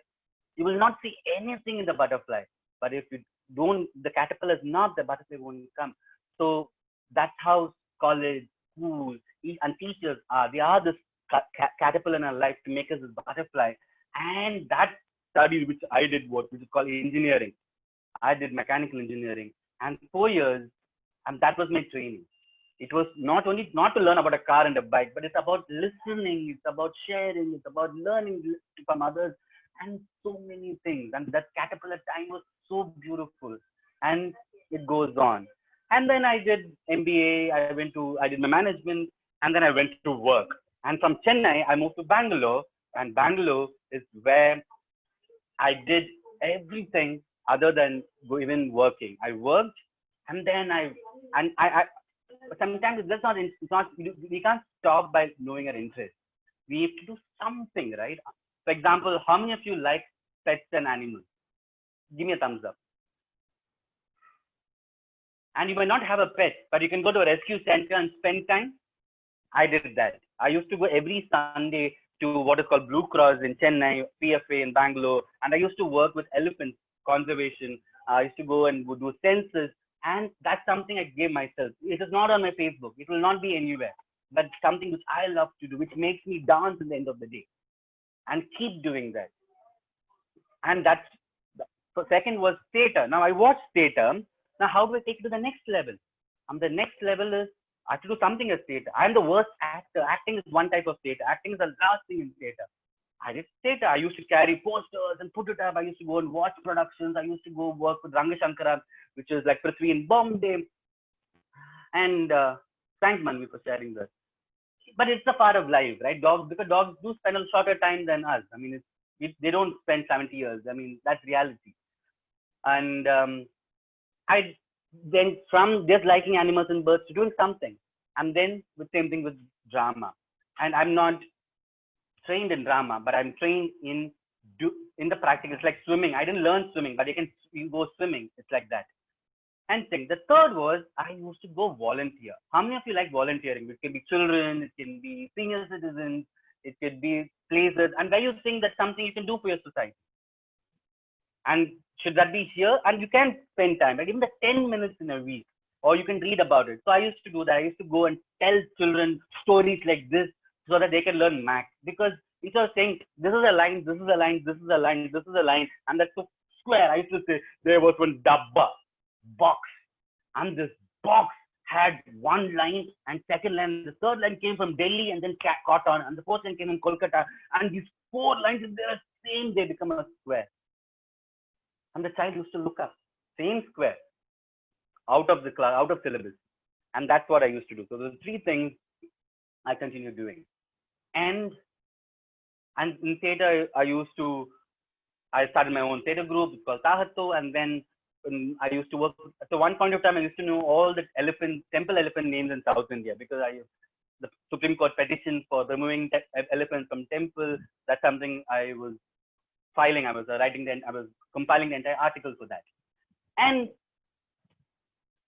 You will not see anything in the butterfly. But if you don't, the caterpillar is not, the butterfly won't come. So that's how college, schools, and teachers are. They are this caterpillar in our life to make us this butterfly. And that study which I did, which is called engineering. I did mechanical engineering. And 4 years, and that was my training. It was not only not to learn about a car and a bike, but it's about listening, it's about sharing, it's about learning from others, and so many things. And that caterpillar time was so beautiful. And it goes on. And then I did MBA, I did my management, and then I went to work. And from Chennai, I moved to Bangalore, and Bangalore is where I did everything other than even working. I worked, and then sometimes it's not, we can't stop by knowing our interest. We have to do something, right? For example, how many of you like pets and animals? Give me a thumbs up. And you may not have a pet, but you can go to a rescue center and spend time. I did that. I used to go every Sunday to what is called Blue Cross in Chennai, PFA in Bangalore, and I used to work with elephant conservation. I used to go and do census And that's something I gave myself. It is not on my Facebook. It will not be anywhere. But something which I love to do, which makes me dance at the end of the day, and keep doing that. And that's so second was theater. Now I watch theater. Now how do I take it to the next level? The next level is I have to do something as theater. I'm the worst actor. Acting is one type of theater. Acting is the last thing in theater. I did theater. I used to carry posters and put it up. I used to go and watch productions. I used to go work with Rangashankara, which is like Prithvi in Bombay. And thanks, Manvi, for sharing that. But it's a part of life, right? Dogs, because dogs do spend a shorter time than us. I mean, they don't spend 70 years. I mean, that's reality. And I then from just liking animals and birds to doing something, and then the same thing with drama. And I'm not trained in drama, but I'm trained in the practice. It's like swimming. I didn't learn swimming, but you go swimming. It's like that. And thing. The third was I used to go volunteer. How many of you like volunteering? It can be children, it can be senior citizens, it could be places, and where you think that's something you can do for your society. And should that be here? And you can spend time, like even the 10 minutes in a week, or you can read about it. So I used to do that. I used to go and tell children stories like this so that they can learn math. Because instead of saying, this is a line, this is a line, this is a line, this is a line, and that's so square, I used to say, there was one dabba box, and this box had one line and second line. The third line came from Delhi and then caught on, and the fourth line came in Kolkata. And these 4 lines, if they're the same, they become a square. And the child used to look up, same square, out of the class, out of syllabus. And that's what I used to do. So those 3 things I continue doing. And in theater, I started my own theater group. It's called Tahatto. And then I used to work. So one point of time, I used to know all the temple elephant names in South India, because the Supreme Court petition for removing elephants from temple. That's something I was filing. I was compiling the entire article for that.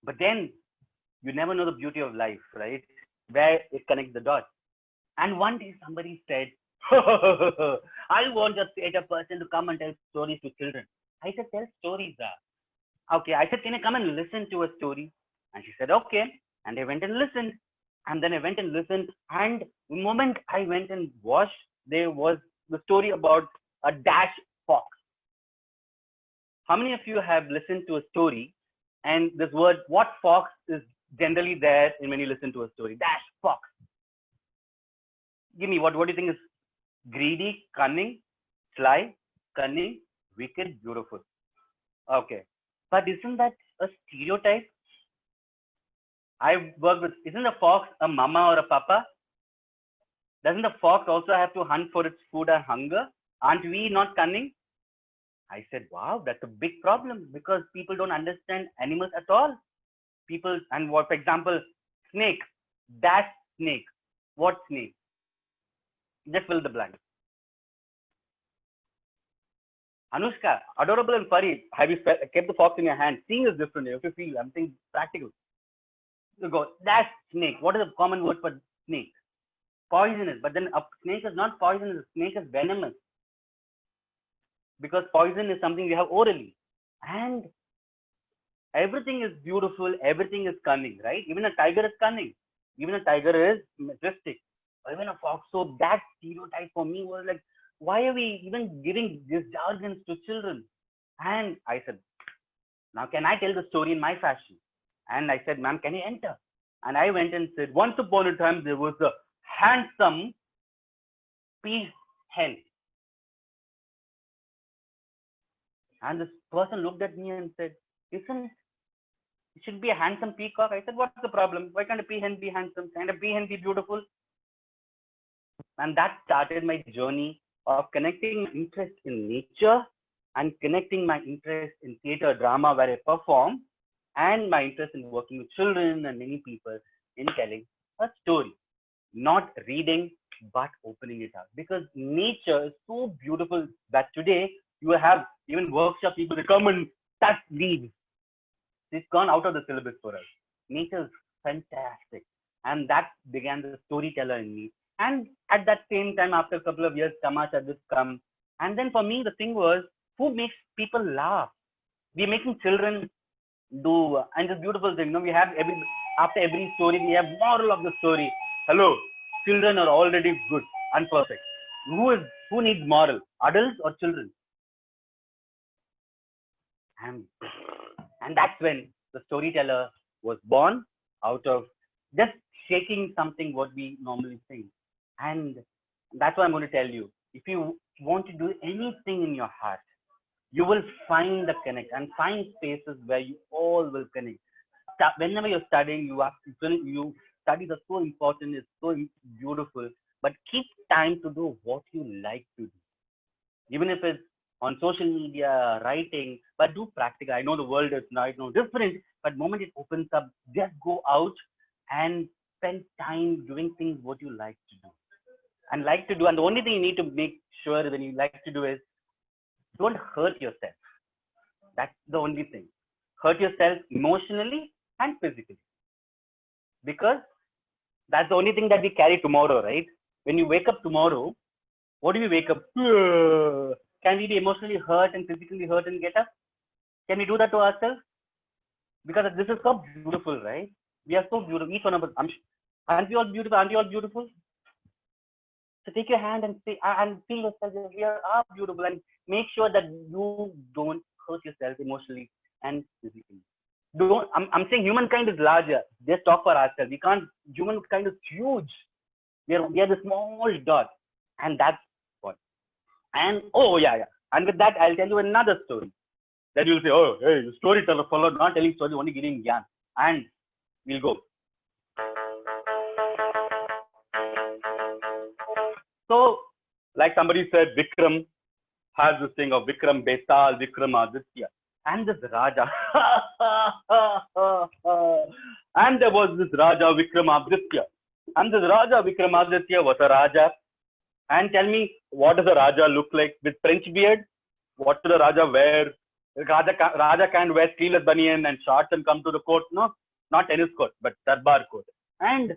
But then you never know the beauty of life, right? Where it connects the dots. And one day somebody said, I want a theater person to come and tell stories to children. I said, tell stories. Okay. I said, can I come and listen to a story? And she said, okay. And I went and listened. And then I went and listened. And the moment I went and watched, there was the story about a dash fox. How many of you have listened to a story and this word, what fox, is generally there when you listen to a story? Dash fox. Give me, what do you think is greedy, cunning, sly, cunning, wicked, beautiful? Okay. But isn't that a stereotype? I work with, isn't a fox a mama or a papa? Doesn't the fox also have to hunt for its food and hunger? Aren't we not cunning? I said, wow, that's a big problem, because people don't understand animals at all. People, and what, for example, snake, that snake. What snake? Just fill the blank. Anushka, adorable and furry. Have you kept the fox in your hand? Seeing is different. You have to feel something practical. You go, that's snake. What is a common word for snake? Poisonous. But then a snake is not poisonous. A snake is venomous. Because poison is something we have orally. And everything is beautiful. Everything is cunning, right? Even a tiger is cunning. Even a tiger is majestic. Or even a fox. So that stereotype for me was like, why are we even giving these jargons to children? And I said, now can I tell the story in my fashion? And I said, ma'am, can you enter? And I went and said, once upon a time, there was a handsome peahen. And this person looked at me and said, isn't it should be a handsome peacock? I said, what's the problem? Why can't a peahen be handsome? Can't a peahen be beautiful? And that started my journey of connecting my interest in nature and connecting my interest in theater drama where I perform, and my interest in working with children and many people in telling a story. Not reading, but opening it up. Because nature is so beautiful that today you have even workshop people to come and touch leaves. It's gone out of the syllabus for us. Nature is fantastic. And that began the storyteller in me. And at that same time, after a couple of years, Tamasha did come. And then for me, the thing was, who makes people laugh? We're making children do and this beautiful thing. We have after every story we have moral of the story. Hello, children are already good and perfect. Who needs moral? Adults or children? And that's when the storyteller was born, out of just shaking something what we normally think. And that's what I'm going to tell you. If you want to do anything in your heart, you will find the connect and find spaces where you all will connect. Whenever you're studying, studies are so important, it's so beautiful, but keep time to do what you like to do. Even if it's on social media, writing, but do practical. I know the world is right now different, but moment it opens up, just go out and spend time doing things what you like to do. And the only thing you need to make sure when you like to do is don't hurt yourself. That's the only thing. Hurt yourself emotionally and physically. Because that's the only thing that we carry tomorrow, right? When you wake up tomorrow, what do we wake up? Can we be emotionally hurt and physically hurt and get up? Can we do that to ourselves? Because this is so beautiful, right? We are so beautiful. Each one of us. Aren't we all beautiful? Aren't you all beautiful? So take your hand and say and feel yourself that we are beautiful, and make sure that you don't hurt yourself emotionally and physically. I'm saying humankind is larger. Just talk for ourselves. Humankind is huge. We are the small dot, and that's what. And and with that, I'll tell you another story. That you'll say, oh, hey, storyteller fellow, not telling stories, only giving gyan. And we'll go. So, like somebody said, Vikram has this thing of Vikram Betal, Vikramaditya. And this Raja. And there was this Raja Vikramaditya. And this Raja Vikramaditya was a Raja. And tell me, what does a Raja look like with French beard? What does the Raja wear? Raja can't wear sleeveless banian and shorts and come to the court. No, not tennis court, but Darbar court. And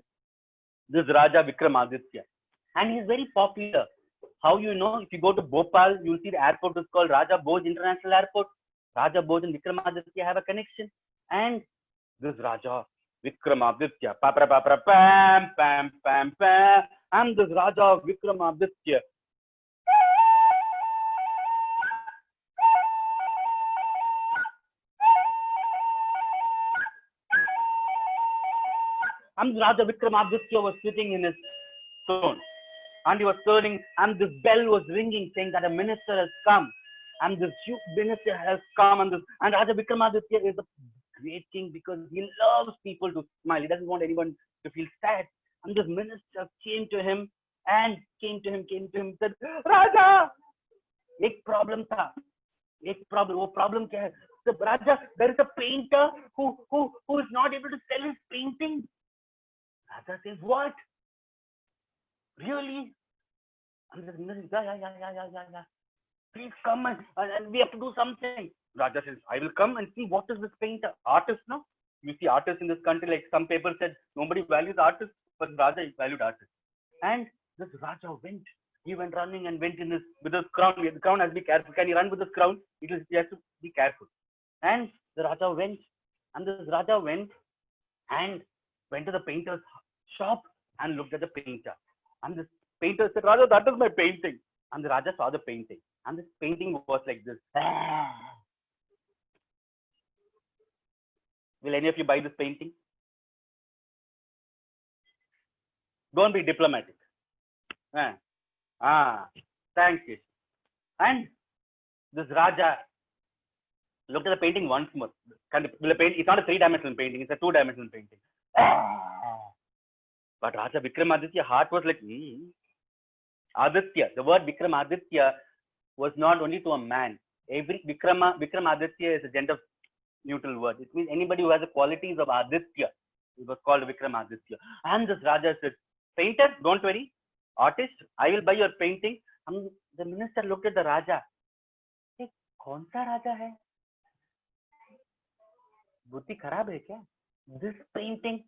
this Raja Vikramaditya. And he's very popular. How you know? If you go to Bhopal, you'll see the airport is called Raja Bhoj International Airport. Raja Bhoj and Vikramaditya have a connection. And this Raja Vikramaditya, pam, pam, pam, pam. And this Raja Vikramaditya. And Raja Vikramaditya was sitting in his throne. And he was turning, and this bell was ringing, saying that a minister has come. And this huge minister has come. And Raja Vikramaditya is a great king because he loves people to smile. He doesn't want anyone to feel sad. And this minister came to him, said, Raja, एक problem था. वो problem क्या है? So, Raja, there is a painter who is not able to sell his painting. Raja says, what? Really? And the minister says, yeah. Please come and we have to do something. Raja says, I will come and see what is this painter. Artist, no? You see artists in this country, like some papers said, nobody values artists, but Raja valued artists. And this Raja went. He went running and went with his crown. The crown has to be careful. Can he run with his crown? He has to be careful. And the Raja went. And this Raja went to the painter's shop and looked at the painter. And this painter said, Raja, that is my painting. And the Raja saw the painting. And this painting was like this. Will any of you buy this painting? Don't be diplomatic. Thank you. And this Raja looked at the painting once more. It's not a 3-dimensional painting, it's a 2-dimensional painting. But Raja Vikramaditya heart was like, Aditya. The word Vikramaditya was not only to a man. Every Vikramaditya is a gender neutral word. It means anybody who has the qualities of Aditya. It was called Vikramaditya. And this Raja said, painter, don't worry. Artist, I will buy your painting. And the minister looked at the Raja. Hey, kaun sa Raja hai? Buddhi kharab hai kya? This painting.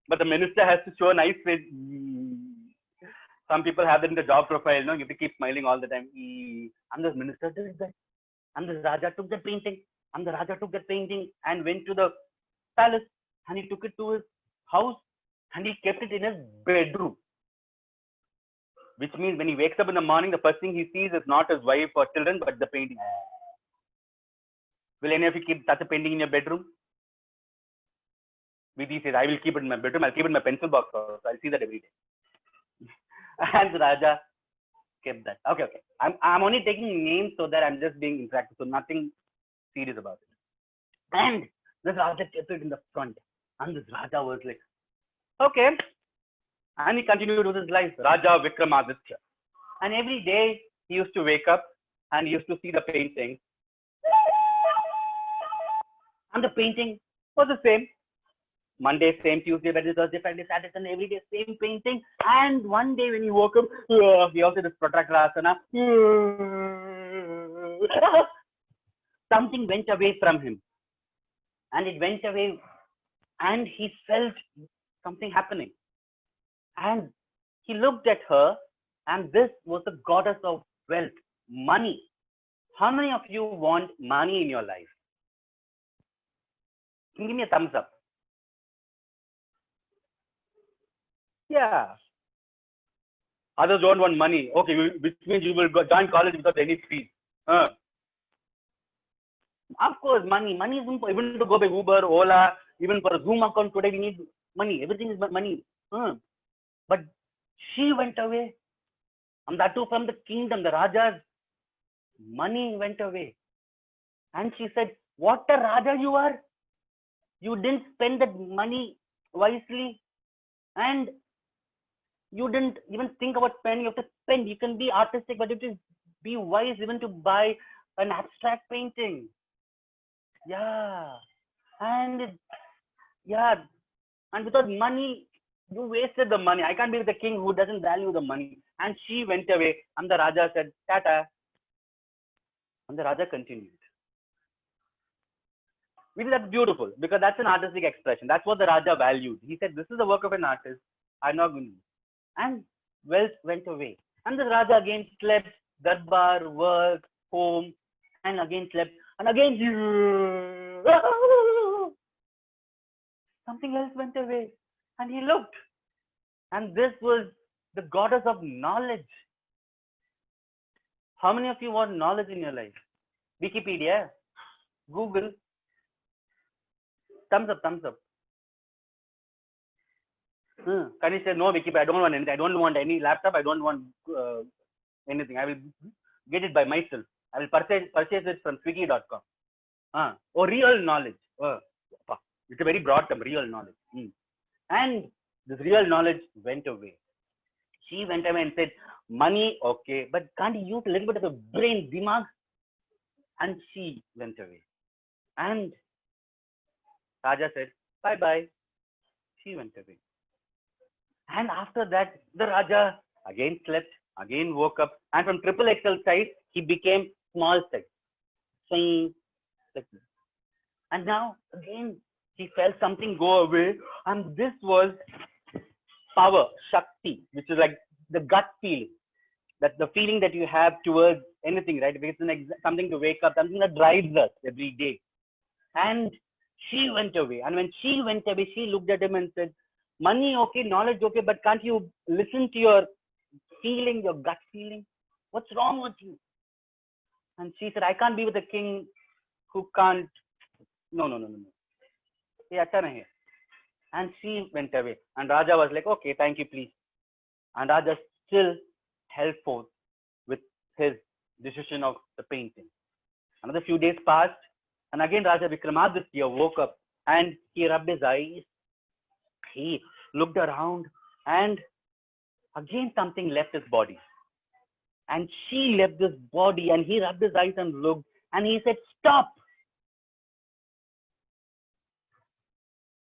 But the minister has to show a nice face. Some people have that in the job profile. No, you have to keep smiling all the time. And the minister did that. And the Raja took that painting. And the Raja took that painting and went to the palace. And he took it to his house. And he kept it in his bedroom. Which means when he wakes up in the morning, the first thing he sees is not his wife or children, but the painting. Will any of you keep such a painting in your bedroom? Vidhi says, I will keep it in my bedroom. I'll keep it in my pencil box also. I'll see that every day. And the Raja kept that. Okay. I'm only taking names so that I'm just being interactive. So nothing serious about it. And this Raja kept it in the front. And this Raja was like, okay. And he continued with his life, Raja Vikramaditya. And every day he used to wake up and he used to see the painting. And the painting was the same. Monday, same, Tuesday, Wednesday, Thursday, Friday, Saturday, and every day, same painting. And one day when he woke up, he also did Protractor Asana. Something went away from him. And it went away and he felt something happening. And he looked at her, and this was the goddess of wealth, money. How many of you want money in your life? Can you give me a thumbs up? Yeah. Others don't want money. Okay, which means you will join college without any fees. Of course, money. Money is important. Even to go by Uber, Ola, even for a Zoom account today, we need money. Everything is money. But she went away. And that too from the kingdom, the Raja's money went away. And she said, what a Raja you are. You didn't spend that money wisely. And you didn't even think about spending. You have to spend. You can be artistic, but you have to be wise even to buy an abstract painting. Yeah. And without money, you wasted the money. I can't be with a king who doesn't value the money. And she went away. And the Raja said, Tata. And the Raja continued. That's beautiful because that's an artistic expression. That's what the Raja valued. He said, this is the work of an artist. I'm not going to. And wealth went away. And the Raja again slept, darbar, work, home, and again slept. And again, something else went away. And he looked. And this was the goddess of knowledge. How many of you want knowledge in your life? Wikipedia, Google. Thumbs up, thumbs up. Kanish said, no, Wikipedia, I don't want anything. I don't want any laptop. I don't want anything. I will get it by myself. I will purchase it from swiggy.com. Real knowledge. It's a very broad term, real knowledge. And this real knowledge went away. She went away and said, money, okay, but can't you use a little bit of a brain, dimag? And she went away. And Raja said, bye-bye. She went away. And after that, the Raja again slept, again woke up, and from triple XL size, he became small size. And now, again, he felt something go away, and this was power, Shakti, which is like the gut feeling. That's the feeling that you have towards anything, right? If it's something to wake up, something that drives us every day. And she went away. And when she went away, she looked at him and said, money, okay, knowledge, okay, but can't you listen to your feeling, your gut feeling? What's wrong with you? And she said, I can't be with a king who can't. No. Yeah, and she went away. And Raja was like, okay, thank you, please. And Raja still held forth with his decision of the painting. Another few days passed, and again Raja Vikramaditya woke up and he rubbed his eyes. He looked around, and again something left his body. And she left his body, and he rubbed his eyes and looked, and he said, stop.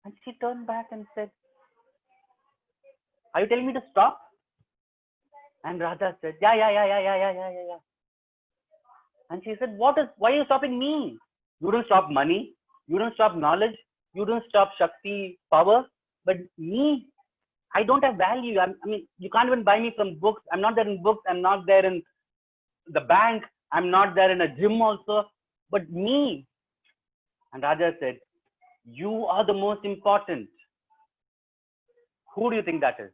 And she turned back and said, are you telling me to stop? And Raja said, yeah. And she said, why are you stopping me? You don't stop money. You don't stop knowledge. You don't stop Shakti, power. But me, I don't have value. I mean, you can't even buy me from books. I'm not there in books. I'm not there in the bank. I'm not there in a gym also. but me. And Raja said, you are the most important. Who do you think that is?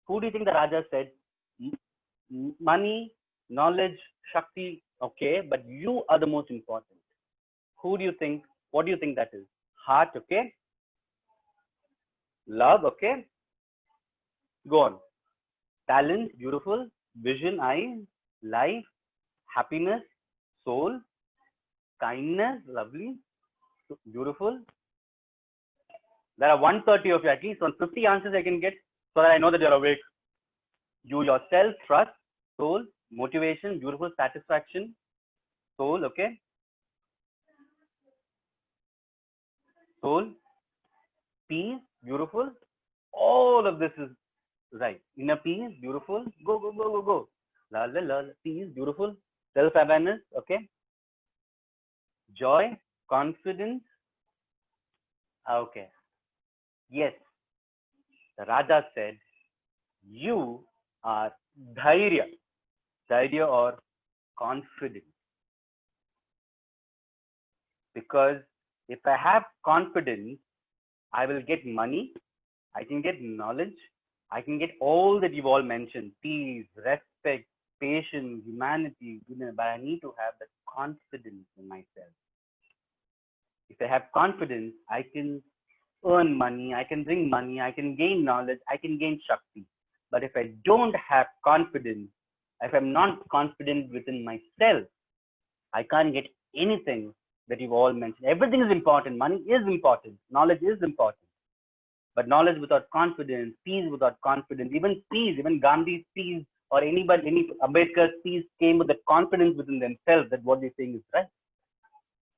Who do you think the Raja said, money, knowledge, Shakti, okay, but you are the most important? Who do you think? What do you think that is? Heart, okay? Love, okay? Go on. Talent, beautiful. Vision, eyes. Life, happiness, soul. Kindness, lovely. Beautiful. There are 130 of you, at least 150 answers I can get so that I know that you're awake. You yourself, trust, soul, motivation, beautiful, satisfaction, soul, okay? Soul, peace, beautiful. All of this is right. Inner peace, beautiful. Go, go, go, go, go. La, la, la, peace, beautiful. Self-awareness, okay? Joy, confidence, okay. Yes, the Raja said, you are dhairya. Dhairya or confidence. Because if I have confidence, I will get money, I can get knowledge, I can get all that you've all mentioned, peace, respect, patience, humanity, goodness, but I need to have the confidence in myself. If I have confidence, I can earn money, I can bring money, I can gain knowledge, I can gain Shakti. But if I don't have confidence, if I'm not confident within myself, I can't get anything that you've all mentioned. Everything is important. Money is important. Knowledge is important. But knowledge without confidence, peace without confidence, even peace, even Gandhi's peace or anybody, any Ambedkar's peace came with the confidence within themselves that what they're saying is right.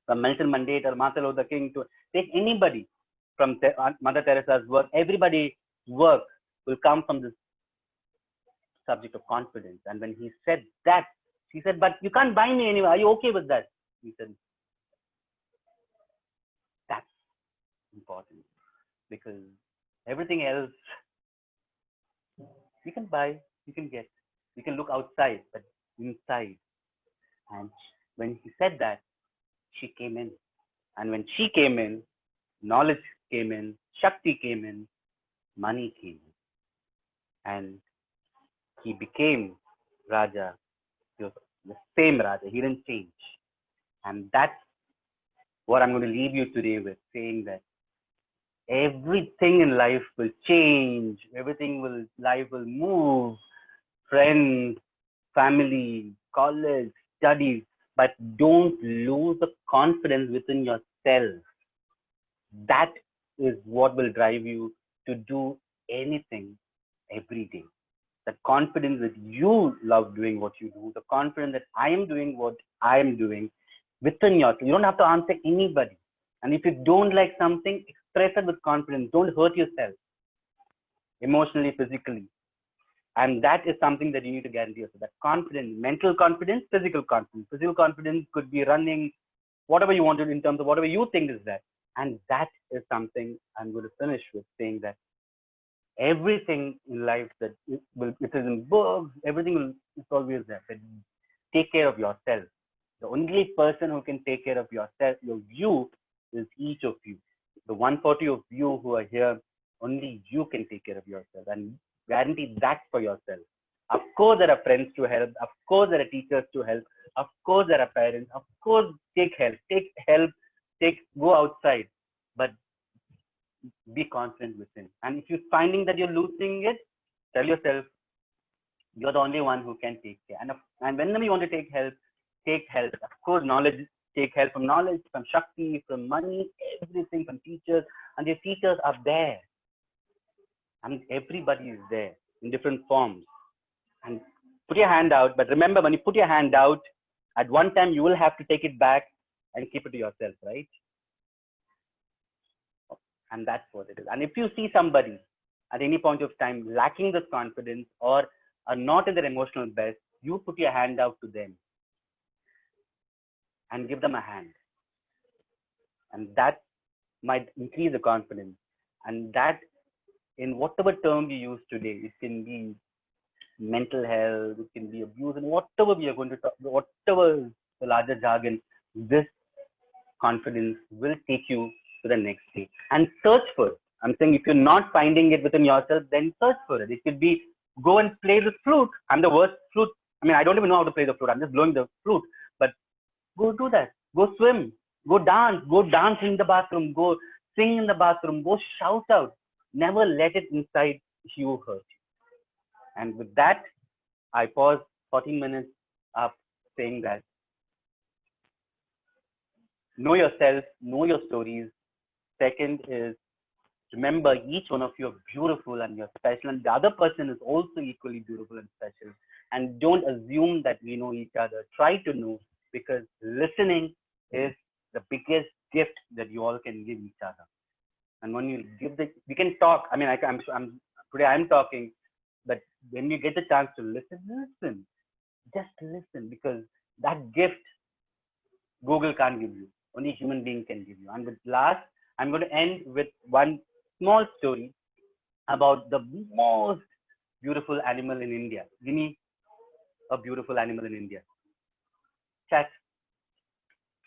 From Nelson Mandela or Martin Luther King to take anybody from Mother Teresa's work, everybody's work will come from this subject of confidence. And when he said that, she said, but you can't buy me anywhere. Are you okay with that? He said, that's important because everything else you can buy, you can get, you can look outside, but inside. And when he said that, she came in. And when she came in, knowledge came in, Shakti came in, money came in. And he became Raja. He was the same Raja. He didn't change. And that's what I'm going to leave you today with, saying that everything in life will change. Life will move. Friends, family, college, studies. But don't lose the confidence within yourself. That is what will drive you to do anything every day. The confidence that you love doing what you do, the confidence that I am doing what I am doing within yourself. You don't have to answer anybody. And if you don't like something, express it with confidence. Don't hurt yourself emotionally, physically. And that is something that you need to guarantee yourself. That confidence, mental confidence, physical confidence. Physical confidence could be running, whatever you want to in terms of whatever you think is that. And that is something I'm going to finish with saying that everything in life that it is in books, everything will, it's always there. That take care of yourself. The only person who can take care of yourself, you, is each of you. The 140 of you who are here, only you can take care of yourself and guarantee that for yourself. Of course, there are friends to help. Of course, there are teachers to help. Of course, there are parents. Of course, take help. Go outside, but be confident within. And if you're finding that you're losing it, tell yourself you're the only one who can take care. And whenever you want to take help, take help. Of course, knowledge, take help from knowledge, from Shakti, from money, everything from teachers. And your teachers are there. And everybody is there in different forms. And put your hand out. But remember, when you put your hand out, at one time you will have to take it back and keep it to yourself, right? And that's what it is. And if you see somebody at any point of time lacking this confidence or are not in their emotional best, you put your hand out to them and give them a hand. And that might increase the confidence. And that, in whatever term you use today, it can be mental health, it can be abuse, and whatever we are going to talk, whatever is the larger jargon, this confidence will take you to the next stage. And search for it. I'm saying if you're not finding it within yourself, then search for it. It could be go and play the flute. I'm the worst flute. I mean, I don't even know how to play the flute. I'm just blowing the flute. But go do that. Go swim. Go dance. Go dance in the bathroom. Go sing in the bathroom. Go shout out. Never let it inside you hurt you. And with that, I pause 14 minutes up saying that know yourself, know your stories. Second is remember each one of you are beautiful and you're special, and the other person is also equally beautiful and special. And don't assume that we know each other. Try to know, because listening is the biggest gift that you all can give each other. And when you give we can talk. I mean, today I'm talking, but when you get the chance to listen, just listen, because that gift Google can't give you. Only human being can give you. And with last, I'm going to end with one small story about the most beautiful animal in India. Give me a beautiful animal in India. Chat.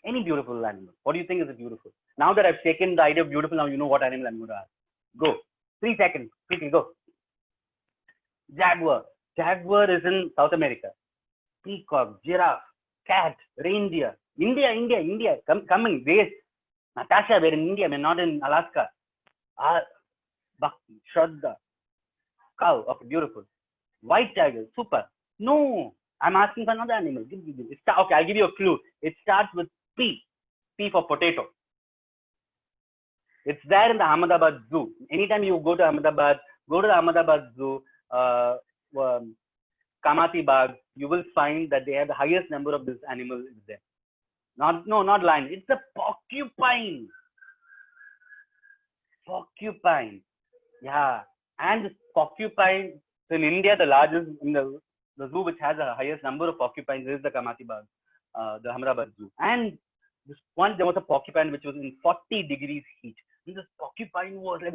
Any beautiful animal. What do you think is beautiful? Now that I've taken the idea of beautiful, now you know what animal I'm going to ask. Go. 3 seconds. Quickly, go. Jaguar. Jaguar is in South America. Peacock, giraffe, cat, reindeer. India. Coming. Race. Natasha, we're in India. We're not in Alaska. Bhakti, Shraddha. Cow. Okay, beautiful. White tiger. Super. No. I'm asking for another animal. Okay, I'll give you a clue. It starts with P. P for potato. It's there in the Ahmedabad Zoo. Anytime you go to Ahmedabad, go to the Ahmedabad Zoo, Kamati Bagh, you will find that they have the highest number of this animal is there. Not lion. It's a porcupine. Porcupine. Yeah. And this porcupine in India, the largest in the zoo which has the highest number of porcupines is the Kamati Bagh, the Ahmedabad Zoo. And this once there was a porcupine which was in 40 degrees heat. And this porcupine was like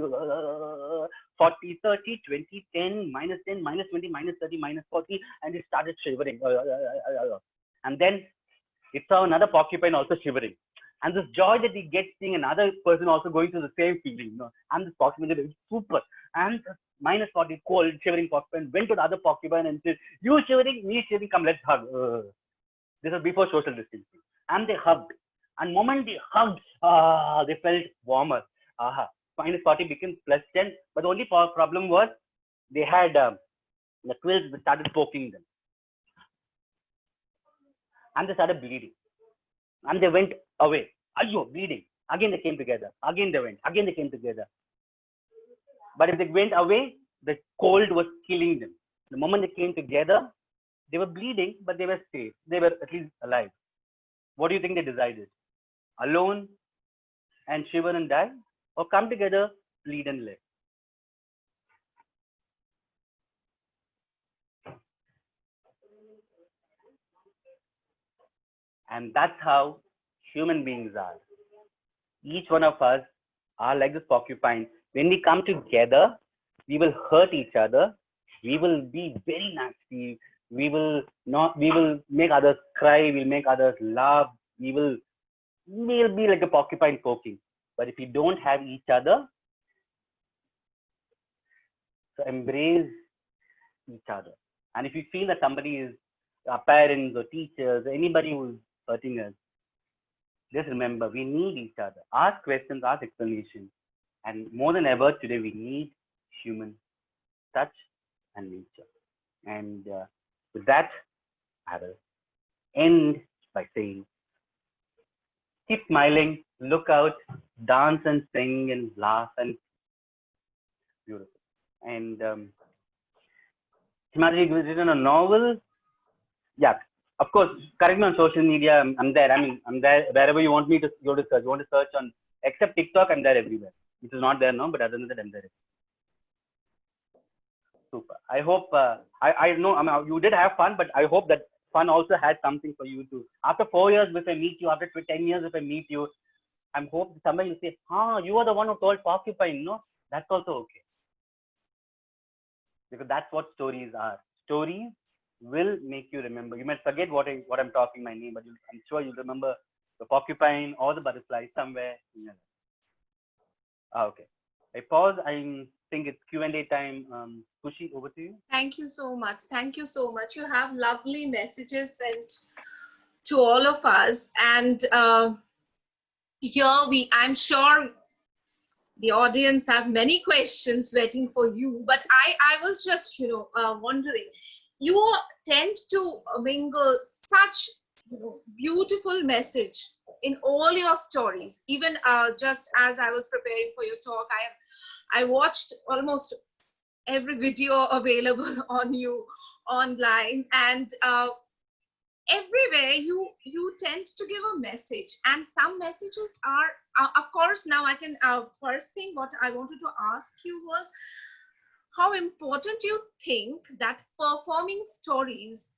40, 30, 20, 10, minus 10, minus 20, minus 30, minus 40, and it started shivering. And then it saw another porcupine also shivering. And this joy that he gets seeing another person also going through the same feeling, and this porcupine is super. And minus 40, cold, shivering porcupine went to the other porcupine and said, "You shivering, me shivering, come, let's hug." This was before social distancing. And they hugged. And the moment they hugged, they felt warmer. Minus 40 became plus 10. But the only problem was they had the quills started poking them. And they started bleeding. And they went away. Ayyo, bleeding. Again they came together. Again they went. Again they came together. But if they went away, the cold was killing them. The moment they came together, they were bleeding, but they were safe. They were at least alive. What do you think they decided? Alone and shiver and die? Or come together, bleed and live? And that's how human beings are. Each one of us are like this porcupine. When we come together, we will hurt each other. We will be very nasty. We will make others cry. We'll make others laugh. We'll be like a porcupine poking. But if we don't have each other, so embrace each other. And if you feel that somebody is our parents or teachers, or anybody who's hurting us, just remember, we need each other. Ask questions, ask explanations. And more than ever today, we need human touch and nature. And with that, I will end by saying, keep smiling, look out, dance and sing and laugh and beautiful. And Himadri has written a novel. Yeah, of course, correct me on social media. I'm there. I'm there wherever you want me to go to search. You want to search on, except TikTok, I'm there everywhere. It is not there now, but other than that, I'm there. Super. I hope, I know, I mean, you did have fun, but I hope that fun also had something for you too. After 4 years, if I meet you, after 10 years, if I meet you, I'm hoping somebody will say, you are the one who told porcupine, no? That's also okay. Because that's what stories are. Stories will make you remember. You might forget what I'm talking, my name, but I'm sure you'll remember the porcupine or the butterfly somewhere in your life. Okay. I pause. I think it's Q&A time. Khushi, over to you. Thank you so much. Thank you so much. You have lovely messages sent to all of us. And here I'm sure the audience have many questions waiting for you. But I was just, wondering, you tend to mingle such beautiful message in all your stories. Even just as I was preparing for your talk, I watched almost every video available on you online, and everywhere you tend to give a message, and some messages are of course. Now I can first thing what I wanted to ask you was how important you think that performing stories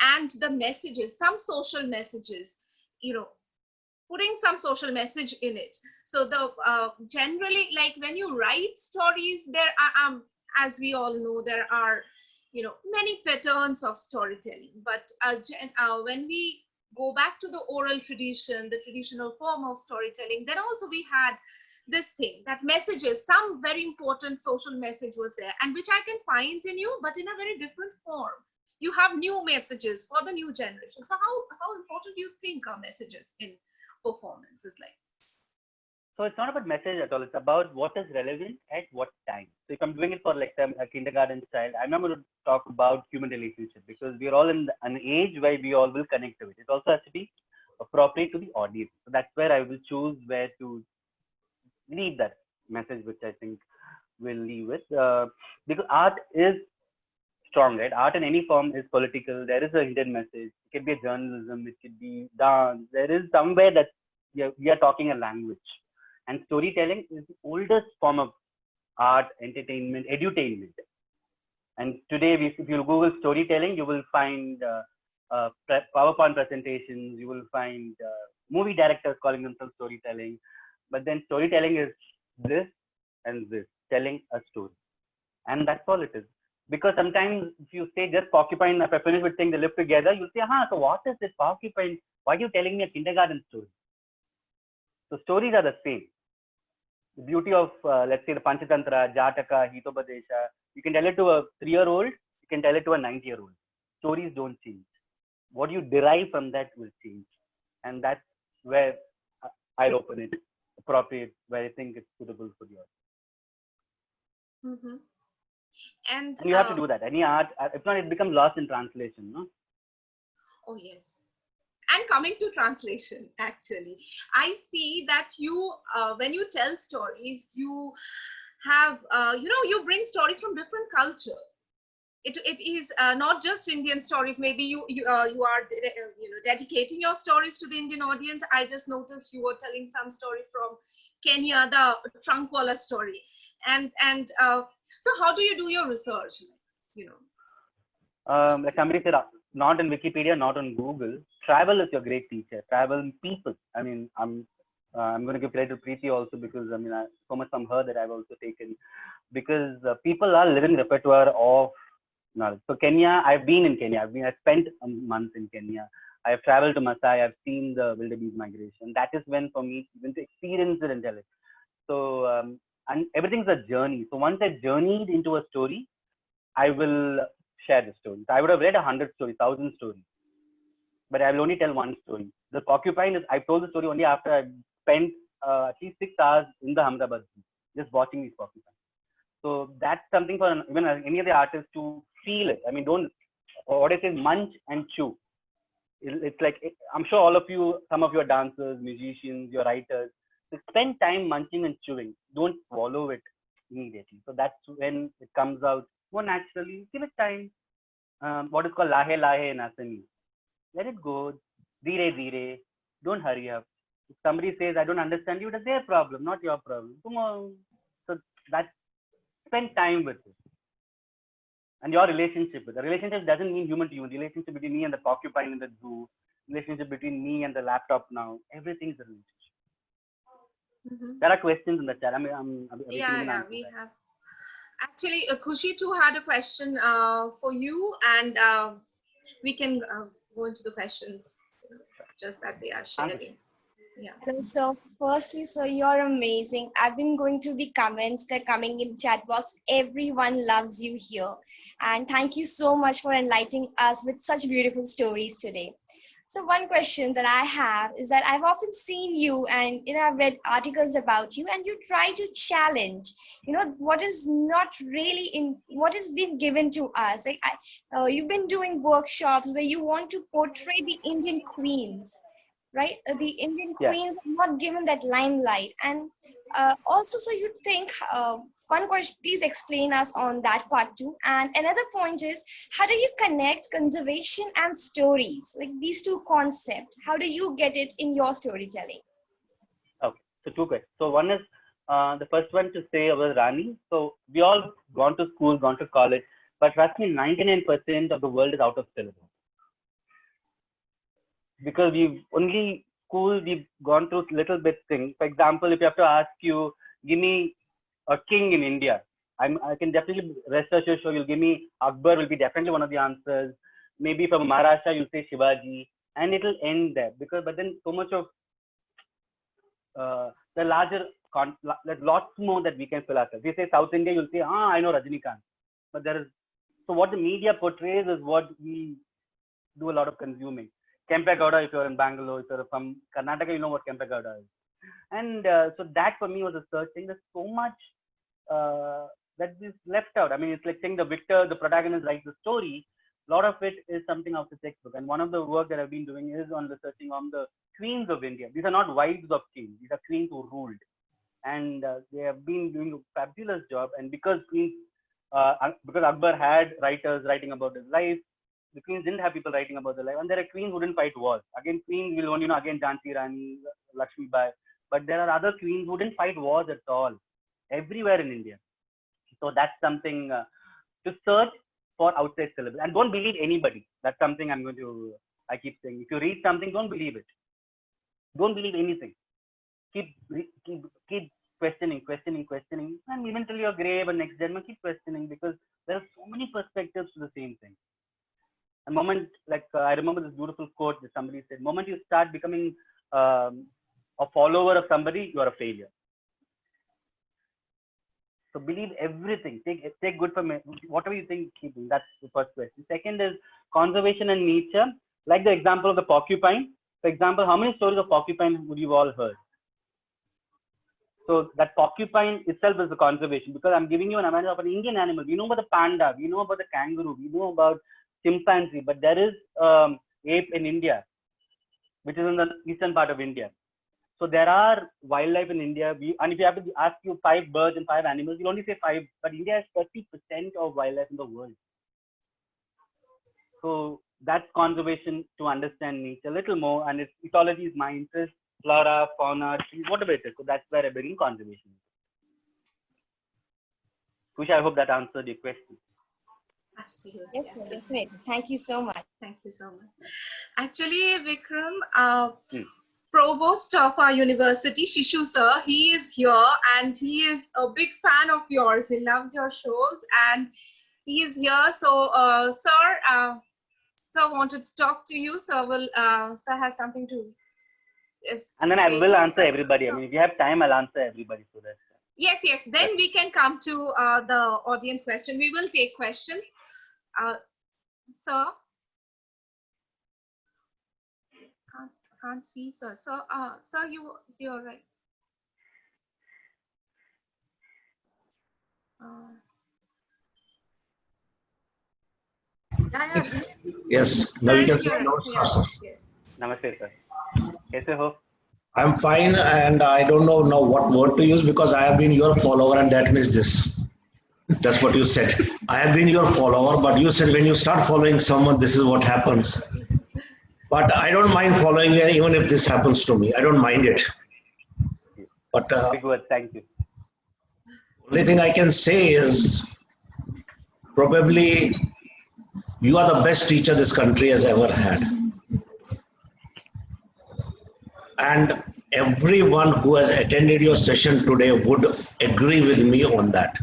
and the messages, some social messages, putting some social message in it. So the generally, like when you write stories, there are as we all know, there are many patterns of storytelling. But when we go back to the oral tradition, the traditional form of storytelling, then also we had this thing that messages, some very important social message was there, and which I can find in you, but in a very different form. You have new messages for the new generation. So how important do you think are messages in performances like? So it's not about message at all. It's about what is relevant at what time. So if I'm doing it for like a kindergarten child, I'm not going to talk about human relationship because we're all in an age where we all will connect to it. It also has to be appropriate to the audience. So that's where I will choose where to leave that message, which I think will leave with. Because art is strong, right? Art in any form is political. There is a hidden message. It could be a journalism. It could be dance. There is somewhere that we are talking a language. And storytelling is the oldest form of art, entertainment, edutainment. And today, if you Google storytelling, you will find PowerPoint presentations. You will find movie directors calling themselves storytelling. But then storytelling is this and this, telling a story. And that's all it is. Because sometimes if you say just porcupine, if I finish with saying they live together, you'll say, so what is this porcupine? Why are you telling me a kindergarten story? So stories are the same. The beauty of, let's say, the Panchatantra, Jataka, Hitopadesha, you can tell it to a 3-year-old, you can tell it to a 90-year-old. Stories don't change. What you derive from that will change. And that's where I'll open it appropriate, where I think it's suitable for the audience. Mm-hmm. And you have to do that. Any art, if not, it becomes lost in translation, no? Oh, yes. And coming to translation, actually, I see that you, when you tell stories, you have, you bring stories from different culture. It is not just Indian stories. Maybe you are dedicating your stories to the Indian audience. I just noticed you were telling some story from Kenya, the Trunkwala story, and so how do you do your research? Like somebody said, not in Wikipedia, not on Google. Travel is your great teacher. Travel people. I mean, I'm going to give credit to Preeti also because so much from her that I've also taken, because people are living repertoire of knowledge. So Kenya, I've been in Kenya. I've spent a month in Kenya. I've traveled to Masai. I've seen the wildebeest migration. That is when, for me, even to experience it and tell it. So and everything's a journey. So once I journeyed into a story, I will share the story. So I would have read 100 stories, 1,000 stories, but I will only tell one story. The porcupine is, I told the story only after I spent at least 6 hours in the Ahmedabad zoo, just watching these porcupines. So that's something for even any of the artists to feel it. I mean, don't, what I say, munch and chew. It's like, I'm sure all of you, some of your dancers, musicians, your writers, spend time munching and chewing. Don't swallow it immediately. So that's when it comes out more naturally. Give it time. What is called lahe lahe in Assamese. Let it go. Dire dire. Don't hurry up. If somebody says, I don't understand you, that's their problem, not your problem. Come on. So that, spend time with it. And your relationship with it. The relationship doesn't mean human to human. The relationship between me and the porcupine in the zoo. Relationship between me and the laptop now. Everything is a relationship. Mm-hmm. There are questions in the chat. We have. Actually, Khushi too had a question for you, and we can go into the questions just that they are sharing. Yeah. And so, firstly, sir, you're amazing. I've been going through the comments, they're coming in chat box. Everyone loves you here. And thank you so much for enlightening us with such beautiful stories today. So one question that I have is that I've often seen you and I've read articles about you and you try to challenge, what is not really in what is being given to us. Like you've been doing workshops where you want to portray the Indian queens, right? The Indian Yeah. queens are not given that limelight. And also, so you think, one question, please explain us on that part too. And another point is, how do you connect conservation and stories? Like these two concepts, how do you get it in your storytelling? Okay. So two questions. So one is the first one to say about Rani. So we all gone to school, gone to college, but trust me, 99% of the world is out of syllabus. Because we've gone through little bit things. For example, if you have to ask you, give me a king in India, I can definitely rest assured you'll give me Akbar will be definitely one of the answers. Maybe from Maharashtra you'll say Shivaji, and it'll end there. But then so much of the larger there's lots more that we can fill ourselves. If you say South India, you'll say, I know Rajinikanth. But so what the media portrays is what we do a lot of consuming. Kempe Gowda, if you're in Bangalore, if you're from Karnataka, you know what Kempe Gowda is. And so that for me was a searching. There's so much that is left out. I mean, it's like saying the protagonist writes the story. A lot of it is something out of the textbook. And one of the work that I've been doing is on researching on the queens of India. These are not wives of kings. These are queens who ruled. And they have been doing a fabulous job. And because Akbar had writers writing about his life, the queens didn't have people writing about their life, and there are queens who didn't fight wars. Again, queens will only again Jhansi Rani, Lakshmi Bai, but there are other queens who didn't fight wars at all, everywhere in India. So that's something to search for outside syllabus, and don't believe anybody. That's something I keep saying. If you read something, don't believe it. Don't believe anything. Keep questioning, and even till your grave and next generation, keep questioning, because there are so many perspectives to the same thing. A moment, I remember this beautiful quote that somebody said, the moment you start becoming a follower of somebody, you are a failure. So believe everything. Take good from it. Whatever you think, keep doing. That's the first question. Second is conservation and nature. Like the example of the porcupine. For example, how many stories of porcupine would you all heard? So that porcupine itself is the conservation, because I'm giving you an image of an Indian animal. We know about the panda, we know about the kangaroo, we know about chimpanzee, but there is ape in India, which is in the eastern part of India. So there are wildlife in India. And if you have to ask you 5 birds and 5 animals, you'll only say 5, but India has 30% of wildlife in the world. So that's conservation, to understand nature a little more, and ecology is my interest, flora, fauna, trees, whatever it is. So that's where I bring conservation. Kush, I hope that answered your question. Absolutely. Yes, sir, definitely. Thank you so much. Thank you so much. Actually, Vikram, provost of our university, Shishu sir, he is here and he is a big fan of yours. He loves your shows and he is here. So, sir wanted to talk to you. Sir has something to. Yes, and then I will answer everybody. I mean, if you have time, I'll answer everybody. So that. Yes. Then we can come to the audience question. We will take questions. Sir, can't see, sir. So, sir, you're right. Yes. Now you can say Yes. Namaste, sir. Kaise ho? I'm fine, and I don't know now what word to use, because I have been your follower, and that means this. That's what you said. I have been your follower, but you said when you start following someone, this is what happens. But I don't mind following you, even if this happens to me. I don't mind it. But Big word. Thank you. only thing I can say is probably you are the best teacher this country has ever had. And everyone who has attended your session today would agree with me on that.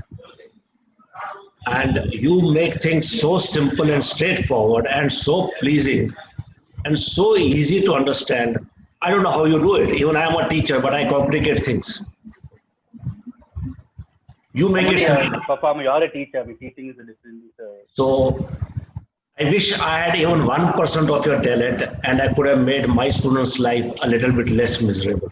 And you make things so simple and straightforward and so pleasing and so easy to understand I don't know how you do it. Even I am a teacher, but I complicate things. You make I'm it only simple. a performer. You're a teacher. I mean, teaching is a different. So I wish I had even 1% of your talent and I could have made my students' life a little bit less miserable.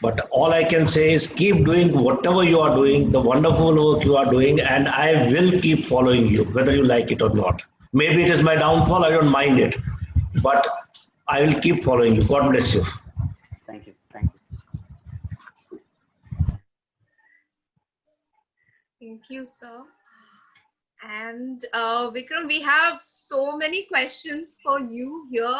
But all I can say is keep doing whatever you are doing, the wonderful work you are doing, and I will keep following you, whether you like it or not. Maybe it is my downfall, I don't mind it. But I will keep following you. God bless you. Thank you. Thank you. Thank you, sir. And Vikram, we have so many questions for you here.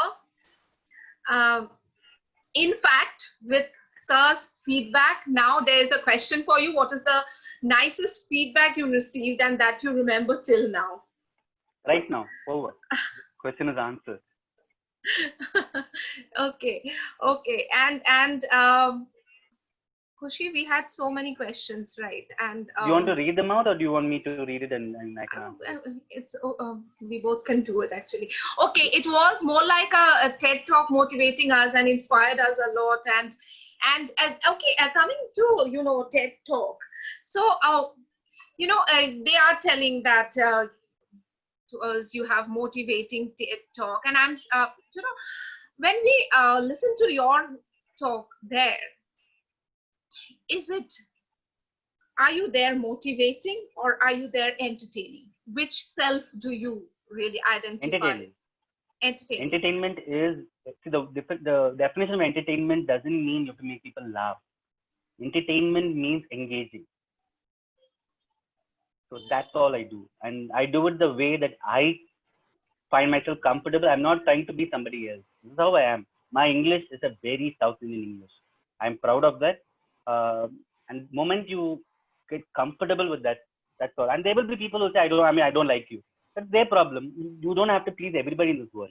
In fact, with sir's feedback, now there's a question for you. What is the nicest feedback you received and that you remember till now? Right now, over. Question is answered. Okay, okay. And Khushi, we had so many questions, right? And Do you want to read them out, or do you want me to read it and I can answer? it's we both can do it actually. Okay, it was more like a TED talk motivating us and inspired us a lot. And okay, coming to TED talk. So they are telling that to us you have motivating TED talk, and I'm when we listen to your talk there, are you there motivating or are you there entertaining? Which self do you really identify? Entertainment. Entertaining. Entertainment is, see, the definition of entertainment doesn't mean you have to make people laugh. Entertainment means engaging. So that's all I do. And I do it the way that I find myself comfortable. I'm not trying to be somebody else. This is how I am. My English is a very South Indian English. I'm proud of that. And the moment you get comfortable with that, that's all. And there will be people who say, I don't like you. That's their problem. You don't have to please everybody in this world.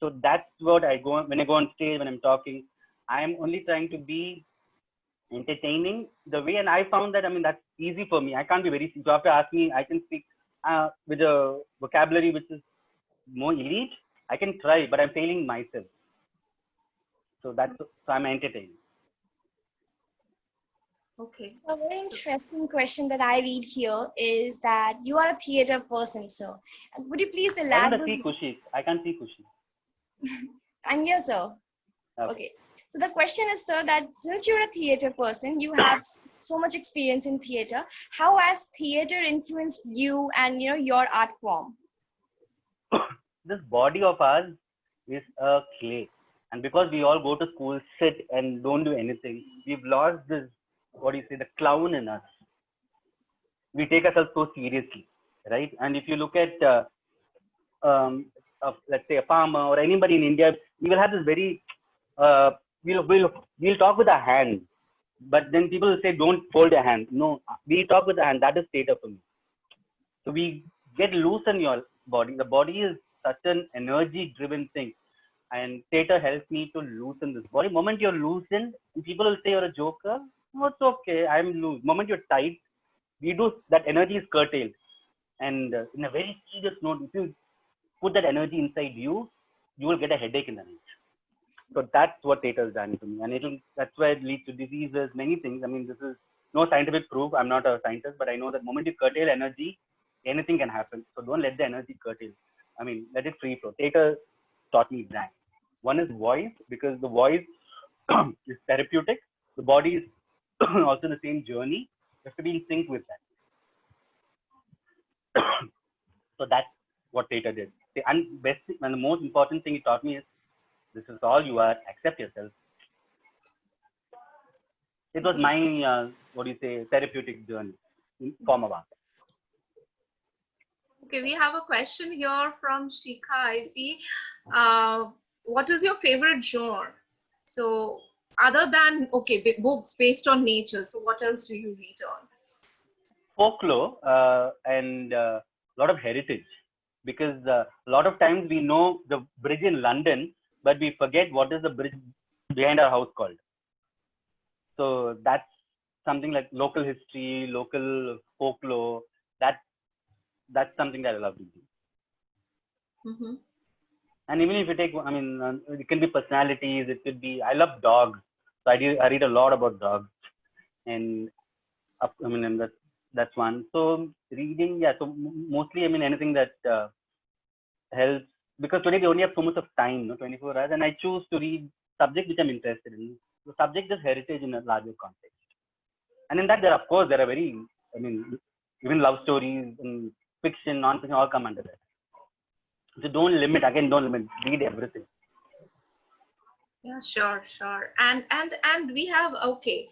So that's what I go when I go on stage, when I'm talking. I'm only trying to be entertaining the way, and I found that that's easy for me. I can't be very. You have to ask me. I can speak with a vocabulary which is more elite. I can try, but I'm failing myself. So I'm entertaining. Okay. So a very interesting question that I read here is that you are a theater person, sir. Would you please Why don't I elaborate? see Khushi? I can't see Khushi. I'm here, sir. Okay. So the question is, sir, that since you're a theater person, you have so much experience in theater. How has theater influenced you and your art form? This body of ours is a clay, and because we all go to school, sit and don't do anything, we've lost this, the clown in us. We take ourselves so seriously, right? And if you look at let's say a farmer or anybody in India, we will have this very we'll talk with our hands, but then people will say don't fold your hands. No, we talk with the hand. That is theater for me. So we get loose in your body. The body is such an energy-driven thing, and theater helps me to loosen this body. Moment you're loosened, people will say you're a joker. No, it's okay. I'm loose. Moment you're tight, that energy is curtailed. And in a very serious note, if you put that energy inside you, you will get a headache in the night. So that's what theater has done to me, and that's why it leads to diseases, many things. This is no scientific proof. I'm not a scientist, but I know that the moment you curtail energy, anything can happen. So don't let the energy curtail. Let it free flow. Theater taught me that. One is voice, because the voice is therapeutic. The body is also the same journey. You have to be in sync with that. So that's what theater did. And the most important thing it taught me is, this is all you are. Accept yourself. It was my therapeutic journey in form of art. Okay, we have a question here from Shikha. I see. What is your favorite genre? So other than books based on nature, so what else do you read on? Folklore and a lot of heritage, because a lot of times we know the bridge in London, but we forget what is the bridge behind our house called. So that's something like local history, local folklore. That's something that I love to do. Mm-hmm. And even if you take, I mean, it can be personalities. It could be. I love dogs, so I read a lot about dogs, and I mean, and that's one. So reading, yeah. So mostly, I mean, anything that helps, because today we only have so much of time, no, 24 hours, and I choose to read subject which I'm interested in. The subject is heritage in a larger context, and in that there, of course, there are very, I mean, even love stories and fiction, non-fiction, all come under that. So don't limit. Again, don't limit. Read everything. Yeah, sure. And we have, okay,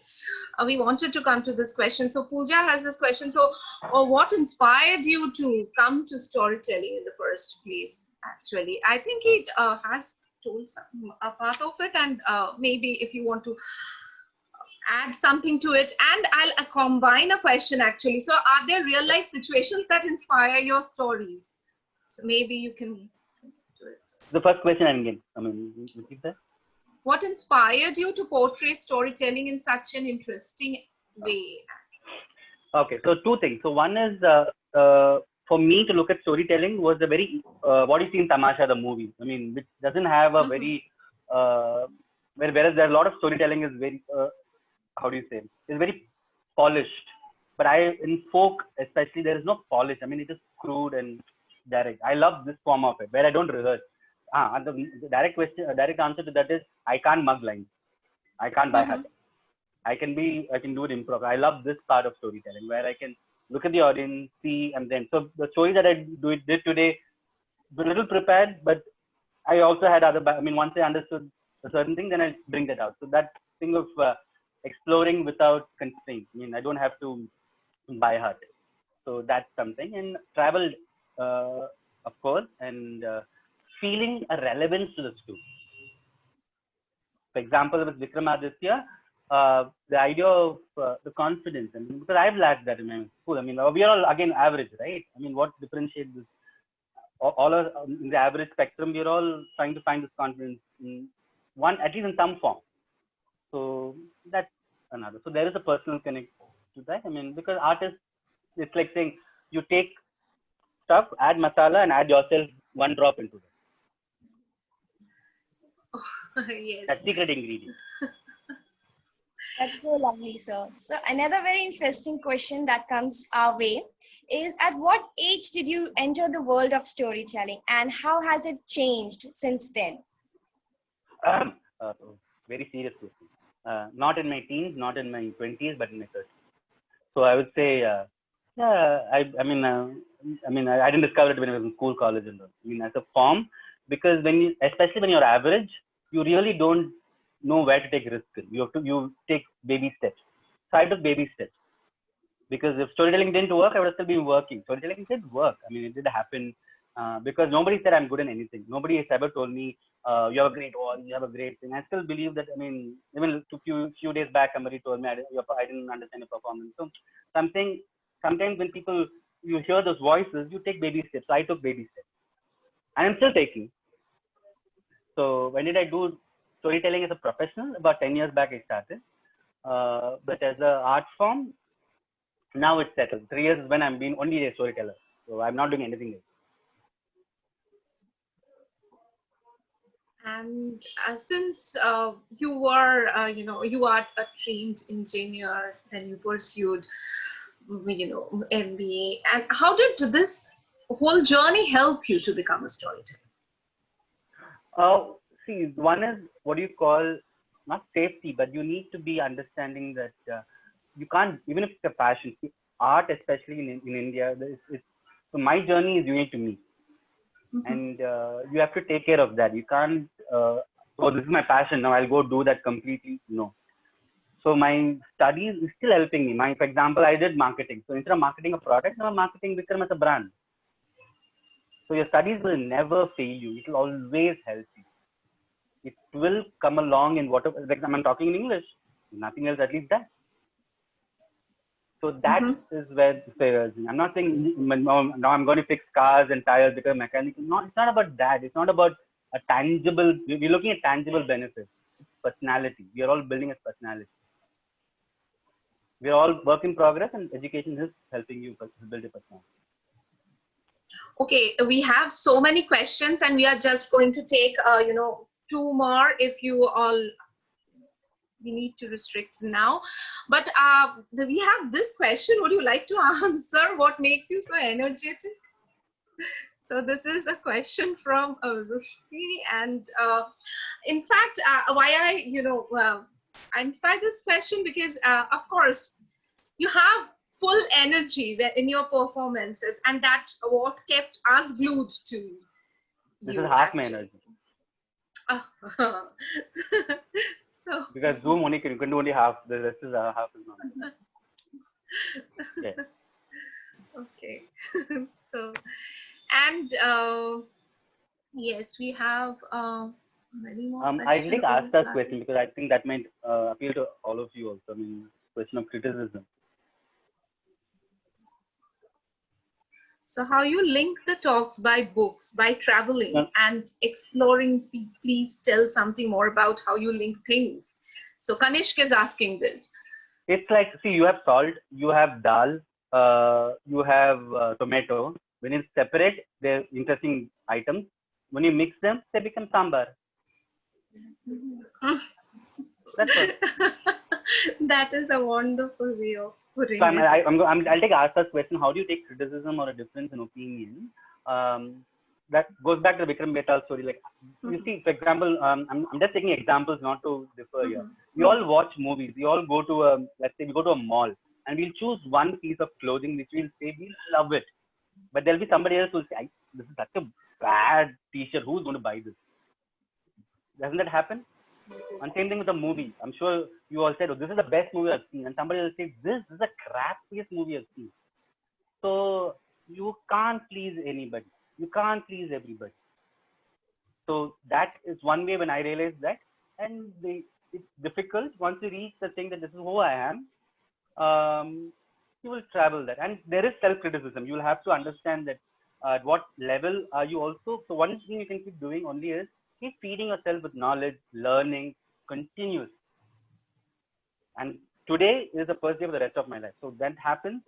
we wanted to come to this question. So Pooja has this question. So what inspired you to come to storytelling in the first place? Actually, I think it has told some a part of it, and maybe if you want to add something to it, and I'll combine a question actually. So are there real life situations that inspire your stories? So maybe you can do it. The first question again. I mean, repeat that. What inspired you to portray storytelling in such an interesting way? Okay, so two things. So one is for me to look at storytelling was a very what you see in Tamasha, the movie. I mean, which doesn't have a very whereas there are a lot of storytelling is very how do you say, is very polished. But in folk especially there is no polish. I mean, it is crude and direct. I love this form of it where I don't rehearse. And the direct answer to that is I can't mug lines. I can't buy heart. I can do it improv. I love this part of storytelling where I can look at the audience, see, and then. So the story that I did today, was a little prepared, but I also had other. I mean, once I understood a certain thing, then I bring that out. So that thing of exploring without constraint. I mean, I don't have to buy heart. So that's something. And traveled, of course, and feeling a relevance to the story. For example, with Vikramaditya, the idea of the confidence, I mean, because I've lacked that in my school. I mean, we are all again average, right? I mean, what differentiates this? All are in the average spectrum. We're all trying to find this confidence in one, at least in some form. So that's another. So there is a personal connect to that. I mean, because artists, it's like saying you take stuff, add masala, and add yourself one drop into it. Yes. That's secret ingredient. That's so lovely, sir. So another very interesting question that comes our way is, at what age did you enter the world of storytelling and how has it changed since then? Very serious question. Not in my teens, not in my 20s, but in my 30s. So I would say, yeah, I mean, I didn't discover it when I was in school, college, and all. I mean, as a form, because especially when you're average, you really don't know where to take risk. You take baby steps. So I took baby steps, because if storytelling didn't work, I would have still been working. Storytelling did work. I mean, it did happen because nobody said I'm good in anything. Nobody has ever told me you have a great voice, you have a great thing. I still believe that. I mean, even a few days back, somebody told me I didn't understand your performance. So sometimes when you hear those voices, you take baby steps. So I took baby steps, and I'm still taking. So when did I do storytelling as a professional? About 10 years back, I started. But as an art form, now it's settled. 3 years is when I'm being only a storyteller. So I'm not doing anything else. And since you were, you are a trained engineer, then you pursued, MBA. And how did this whole journey help you to become a storyteller? See, one is what do you call, not safety, but you need to be understanding that you can't, even if it's a passion, art, especially in India, so my journey is unique to me. And you have to take care of that. You can't, oh, this is my passion, now I'll go do that completely. No. So my studies is still helping me. For example, I did marketing. So instead of marketing a product, now I'm marketing Vikram as a brand. So your studies will never fail you. It will always help you. It will come along in whatever, like I'm talking in English, nothing else at least that. So that is where I'm not saying now I'm going to fix cars and tires because mechanical. No, it's not about that. It's not about a tangible, we're looking at tangible benefits. It's personality. We are all building a personality. We're all work in progress, and education is helping you build a personality. Okay, we have so many questions and we are just going to take, two more if you all, we need to restrict now. But we have this question. Would you like to answer? What makes you so energetic? So this is a question from Rushni, and in fact, why I tried this question because, of course, you have full energy in your performances, and that's what kept us glued to This you. is half my Actually. energy. So Because Zoom only can do only half. The rest is half is not. Yeah. okay. So, and yes, we have many more I questions. didn't ask that question because I think that might appeal to all of you also. I mean, question of criticism. So how you link the talks by books, by traveling and exploring? Please tell something more about how you link things. So Kanishk is asking this. It's like, see, you have salt, you have dal, you have tomato. When it's separate, they're interesting items. When you mix them, they become sambar. That's all. That is a wonderful way of putting So it. I'll take Artha's question. How do you take criticism or a difference in opinion? That goes back to the Vikram Betal story. Like, you see, for example, I'm just taking examples not to differ here. We all watch movies. We all go to let's say we go to a mall and we'll choose one piece of clothing which we'll say we love it. But there'll be somebody else who'll say, this is such a bad t-shirt. Who's going to buy this? Doesn't that happen? And same thing with the movie. I'm sure you all said, oh, this is the best movie I've seen. And somebody will say, this is the crappiest movie I've seen. So you can't please anybody. You can't please everybody. So that is one way when I realized that. And it's difficult once you reach the thing that this is who I am. You will travel that. And there is self-criticism. You will have to understand that at what level are you also. So one thing you can keep doing only is keep feeding yourself with knowledge, learning, continuous. And today is the first day of the rest of my life. So that happens.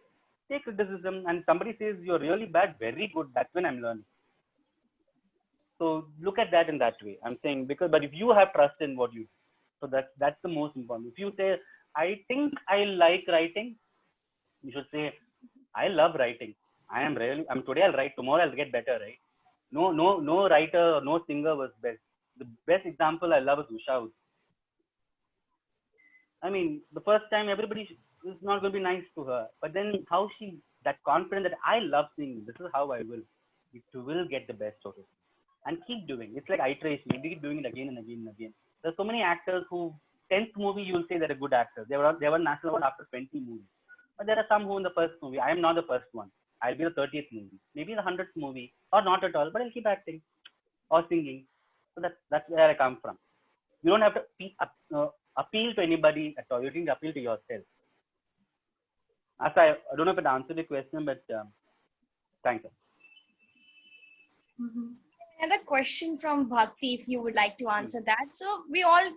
Take criticism, and somebody says you're really bad, very good. That's when I'm learning. So look at that in that way. I'm saying but if you have trust in what you do, so that's the most important. If you say, I think I like writing, you should say, I love writing. I'm today I'll write, tomorrow I'll get better, right? No writer, no singer was best. The best example I love is Usha. I mean, the first time everybody is not going to be nice to her, but then how that confidence that I love singing, this is how I will. It will get the best of it. And keep doing. It's like iteration. You keep doing it again and again and again. There's so many actors who, 10th movie, you will say they're a good actor. They were national award after 20 movies. But there are some who in the first movie, I am not the first one. I'll be the 30th movie. Maybe the 100th movie, or not at all, but I'll keep acting or singing. So that's where I come from. You don't have to appeal to anybody at all. You need to appeal to yourself. I don't know if it answered the question, but thank you. Another question from Bhakti, if you would like to answer that. So we all,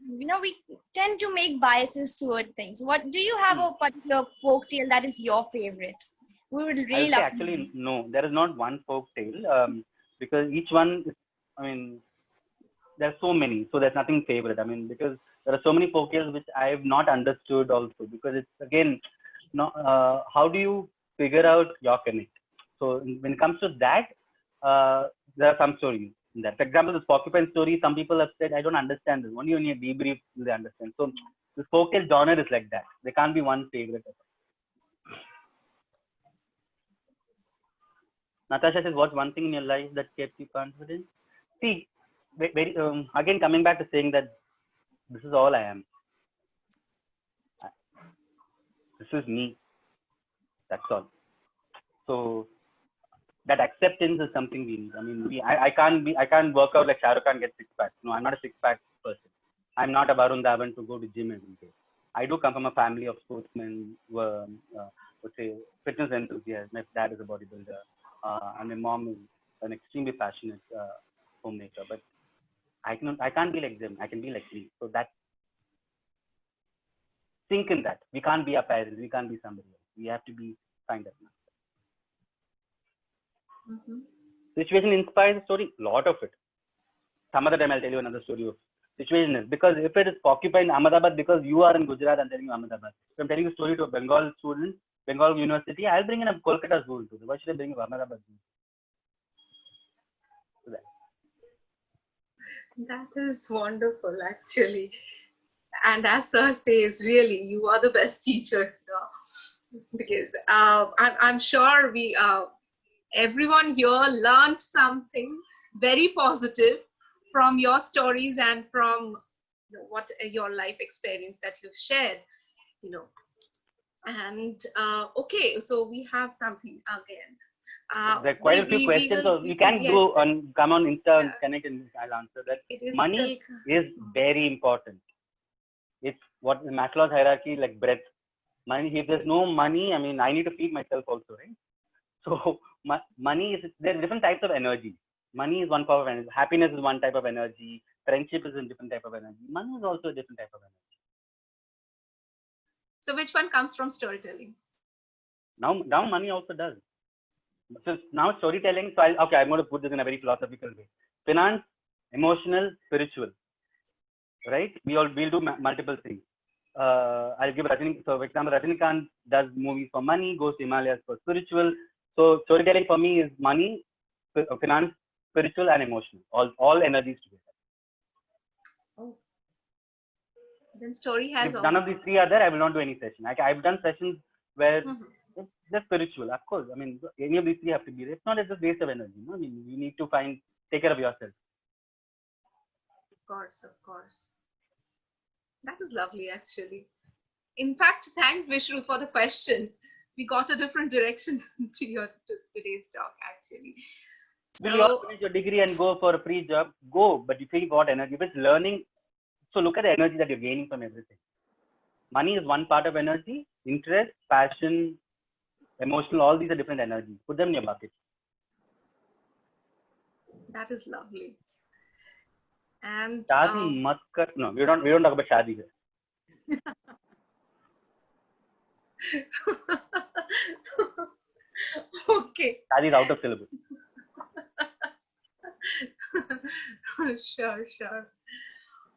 we tend to make biases toward things. What do you have a particular folk tale that is your favorite? We would really love. Actually, no, there is not one folk tale because each one is, I mean, there are so many, so there's nothing favorite. I mean, because there are so many folk tales which I have not understood also, because it's again, how do you figure out your connect? So when it comes to that, there are some stories in that. For example, this porcupine story, some people have said, I don't understand this. Only when you debrief, they understand. So this folktale genre is like that. There can't be one favorite. Natasha says, what's one thing in your life that kept you confident? See, again, coming back to saying that this is all I am. This is me. That's all. So that acceptance is something we need. I mean, I can't work out like Shah Rukh Khan gets six pack. No, I'm not a six pack person. I'm not a Varun Dhawan to go to gym every day. I do come from a family of sportsmen who are, let's say, fitness enthusiasts. My dad is a bodybuilder, and my mom is an extremely passionate homemaker. But I can't be like them. I can be like me. So that, think in that. We can't be our parents. We can't be somebody else. We have to be kind of. Mhm. Situation inspires a story, lot of it. Some other time I'll tell you another story of situation is because if it is occupied in Ahmedabad because you are in Gujarat, I'm telling you Ahmedabad. If I'm telling a story to a Bengal student, Bengal University, I'll bring in a Kolkata Zoo. Why should I bring a Ahmedabad Zoo? That is wonderful, actually. And as Sir says, really, you are the best teacher. Because I'm sure everyone here learned something very positive from your stories and from what your life experience that you've shared, you know. And okay, so we have something again. There are quite a few questions, so you can yes, go on, come on Insta and Yeah. connect, and I'll answer that. it is Money still is very important. It's what Maslow's hierarchy, like breath. Money. If there's no money, I mean, I need to feed myself also, right? So money is, there are different types of energy. Money is one form of energy. Happiness is one type of energy. Friendship is a different type of energy. Money is also a different type of energy. so which one comes from storytelling? Now money also does. So now storytelling. So I'm going to put this in a very philosophical way. Finance, emotional, spiritual. Right? We'll do multiple things. I'll give Rajinikanth. So, for example, Rajinikanth does movies for money, goes to Himalayas for spiritual. So, storytelling for me is money, finance, spiritual, and emotional. All energies together. Oh, then story has If all. none of these three are there, I will not do any session. I've done sessions where Mhm. it's just spiritual. Of course, I mean, any of these three have to be there. It's not just a waste of energy. No? I mean, you need to take care of yourself. Of course. That is lovely, actually. In fact, thanks, Vishnu, for the question. We got a different direction to today's talk, actually. Will you all So, finish your degree and go for a free job? Go, but if you got energy, if it's learning, so look at the energy that you're gaining from everything. Money is one part of energy. Interest, passion, emotional, all these are different energies. Put them in your bucket. that is lovely. And Shadi, Maskar. No, we don't talk about Shadi here. okay. Shadi is out of syllabus. Sure.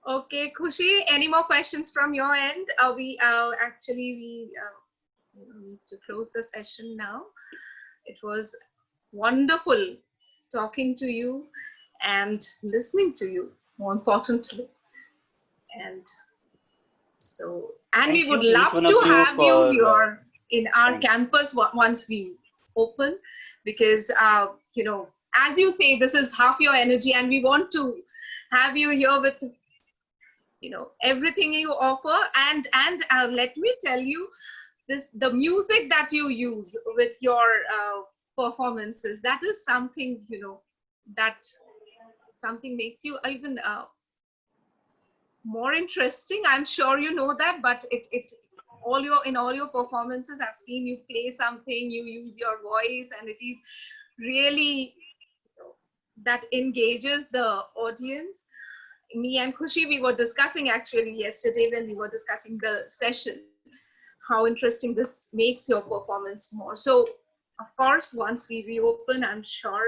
Okay, Khushi, any more questions from your end? We need to close the session now. It was wonderful talking to you and listening to you, more importantly. And so, and Thank we would you, each love one to of you, have you for here in our thanks. campus once we open, because as you say, this is half your energy, and we want to have you here with everything you offer. And let me tell you, the music that you use with your performances, that is something that something makes you even more interesting. I'm sure you know that, but in all your performances, I've seen you play something, you use your voice, and it is really that engages the audience. Me and Khushi, we were discussing actually yesterday when we were discussing the session, how interesting this makes your performance more. So, of course, once we reopen, I'm sure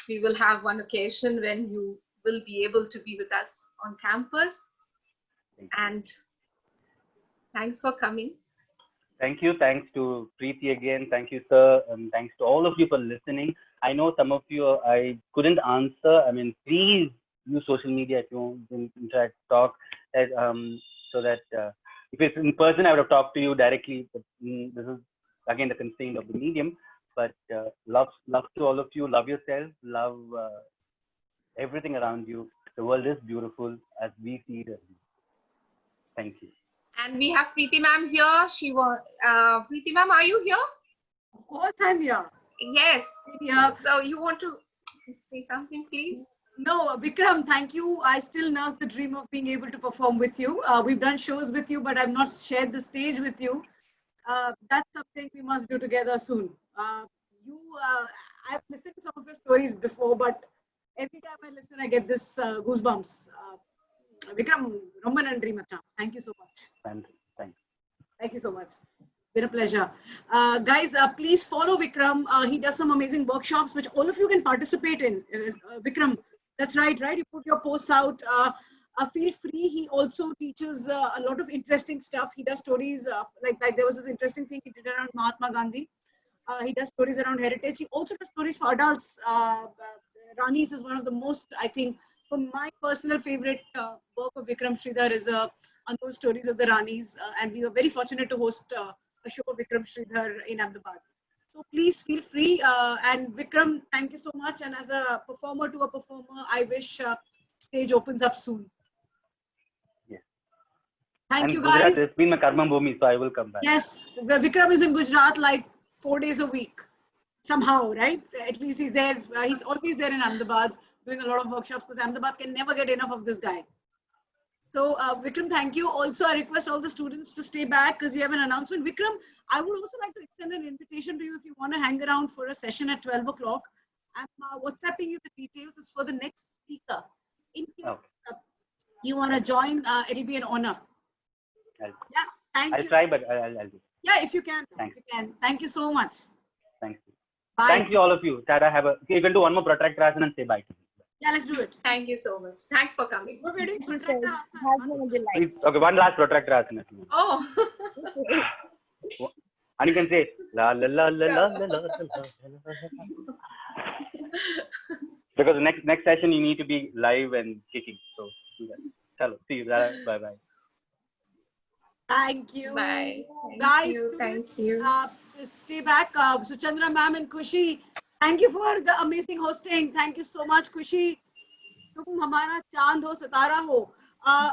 we will have one occasion when you will be able to be with us on campus. And thanks for coming. Thank you. Thanks to Preeti again. Thank you, sir. And thanks to all of you for listening. I know some of you I couldn't answer. I mean, please use social media if you want to interact, talk, so that if it's in person, I would have talked to you directly. But this is again the constraint of the medium. But love to all of you. Love yourself. Love everything around you. The world is beautiful as we see it. Thank you. And we have Preeti ma'am here. Preeti ma'am, are you here? Of course, I'm here. Yes. Yeah. So you want to say something, please? No, Vikram, thank you. I still nurse the dream of being able to perform with you. We've done shows with you, but I've not shared the stage with you. That's something we must do together soon. I've listened to some of your stories before, but every time I listen, I get this goosebumps. Vikram, Romba Nandri Macha. Thank you so much. Thanks. Thank you so much. Been a pleasure. Guys, please follow Vikram. He does some amazing workshops, which all of you can participate in. Vikram, that's right? You put your posts out. Feel free. He also teaches a lot of interesting stuff. He does stories, like there was this interesting thing he did around Mahatma Gandhi. He does stories around heritage. He also does stories for adults. Ranis is one of the most, I think, for my personal favorite work of Vikram Sridhar is the Untold Stories of the Ranis. And we were very fortunate to host a show of Vikram Sridhar in Ahmedabad. So please feel free. And Vikram, thank you so much. And as a performer to a performer, I wish stage opens up soon. Yes. Thank you, Gujarat, guys. it's been my karma bhumi, so I will come back. Yes, Vikram is in Gujarat like 4 days a week, somehow, right? At least he's there. He's always there in Ahmedabad doing a lot of workshops because Ahmedabad can never get enough of this guy. So Vikram, thank you. Also, I request all the students to stay back because we have an announcement. Vikram, I would also like to extend an invitation to you if you want to hang around for a session at 12 o'clock. I'm WhatsApping you the details. Is for the next speaker. In case you want to join, it'll be an honor. Thank you. I'll try, but I'll do. Yeah, if you can. Thanks. If you can. Thank you so much. Thank you. Bye. Thank you, all of you. Tara, you can do one more protractor and say bye. Yeah, let's do it. Thank you so much. Thanks for coming. We're ready. Thank you, sir. Have been a delight. Okay, one last protractor asana. Oh. And you can say la la la la la la la la. Because the next session you need to be live and kicking. So do that. Hello. See you. Bye bye. Thank you. Bye. Guys, Thank you. Stay back. Suchandra ma'am and Kushi, thank you for the amazing hosting. Thank you so much, Kushi. Tum hamara chand ho, sitara ho.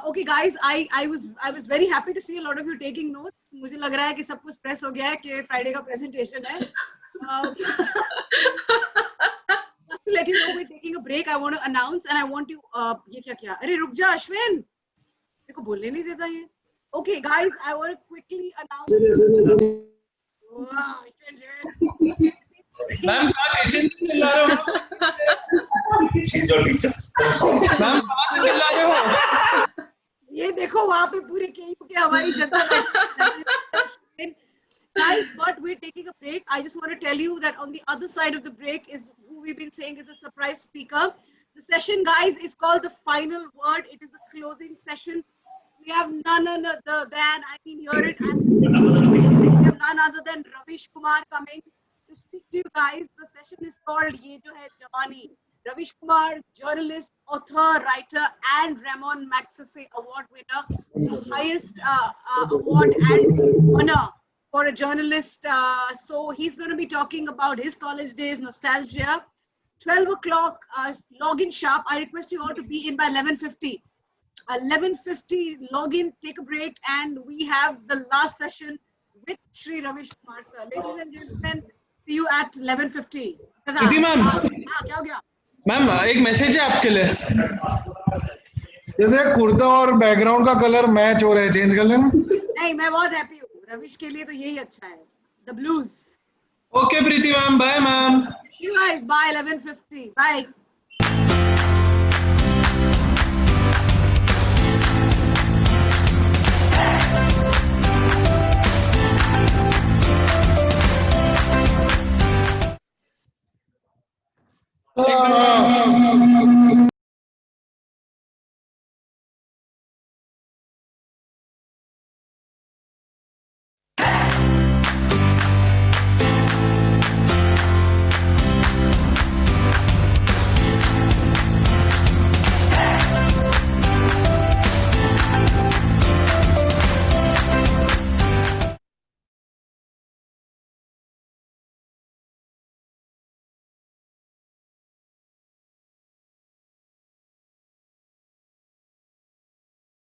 Okay, guys, I was very happy to see a lot of you taking notes. मुझे लग रहा है कि सब कुछ press हो गया है कि Friday का presentation है. Just to let you know, we're taking a break. I want to announce and I want to ये क्या किया? अरे रुक जा अश्विन. मेरे को बोलने नहीं देता ये. Okay, guys, I want to quickly announce. Wow, ma'am कहाँ किचन से चिल्ला रहे हो? She's your teacher. मैम कहाँ से चिल्ला रहे हो? ये देखो वहाँ पे पूरे के हमारी जनता. Guys, but we're taking a break. I just want to tell you that on the other side of the break is who we've been saying is a surprise speaker. The session, guys, is called The Final Word. It is the closing session. We have none other than, I mean, hear it. We have none other than Ravish Kumar coming to speak to you guys. The session is called Ye Jo Hai Jawani. Ravish Kumar, journalist, author, writer, and Ramon Magsaysay Award winner, the highest award and honor for a journalist. So he's going to be talking about his college days, nostalgia. 12 o'clock, login sharp. I request you all to be in by 11:50. 11:50 login, take a break, and we have the last session with Shri Ravish Kumar sir. Ladies and gentlemen, see you at 11:50. Kriti ma'am. क्या हो गया? Ma'am एक message है आपके लिए. जैसे कुर्ता और background का कलर मैच हो रहा है, चेंज कर लेना. नहीं, मैं बहुत हैप्पी हूँ. रविश के लिए तो यही अच्छा है. The blues. Okay Preeti ma'am, bye ma'am. You guys, bye. 11:50. Bye.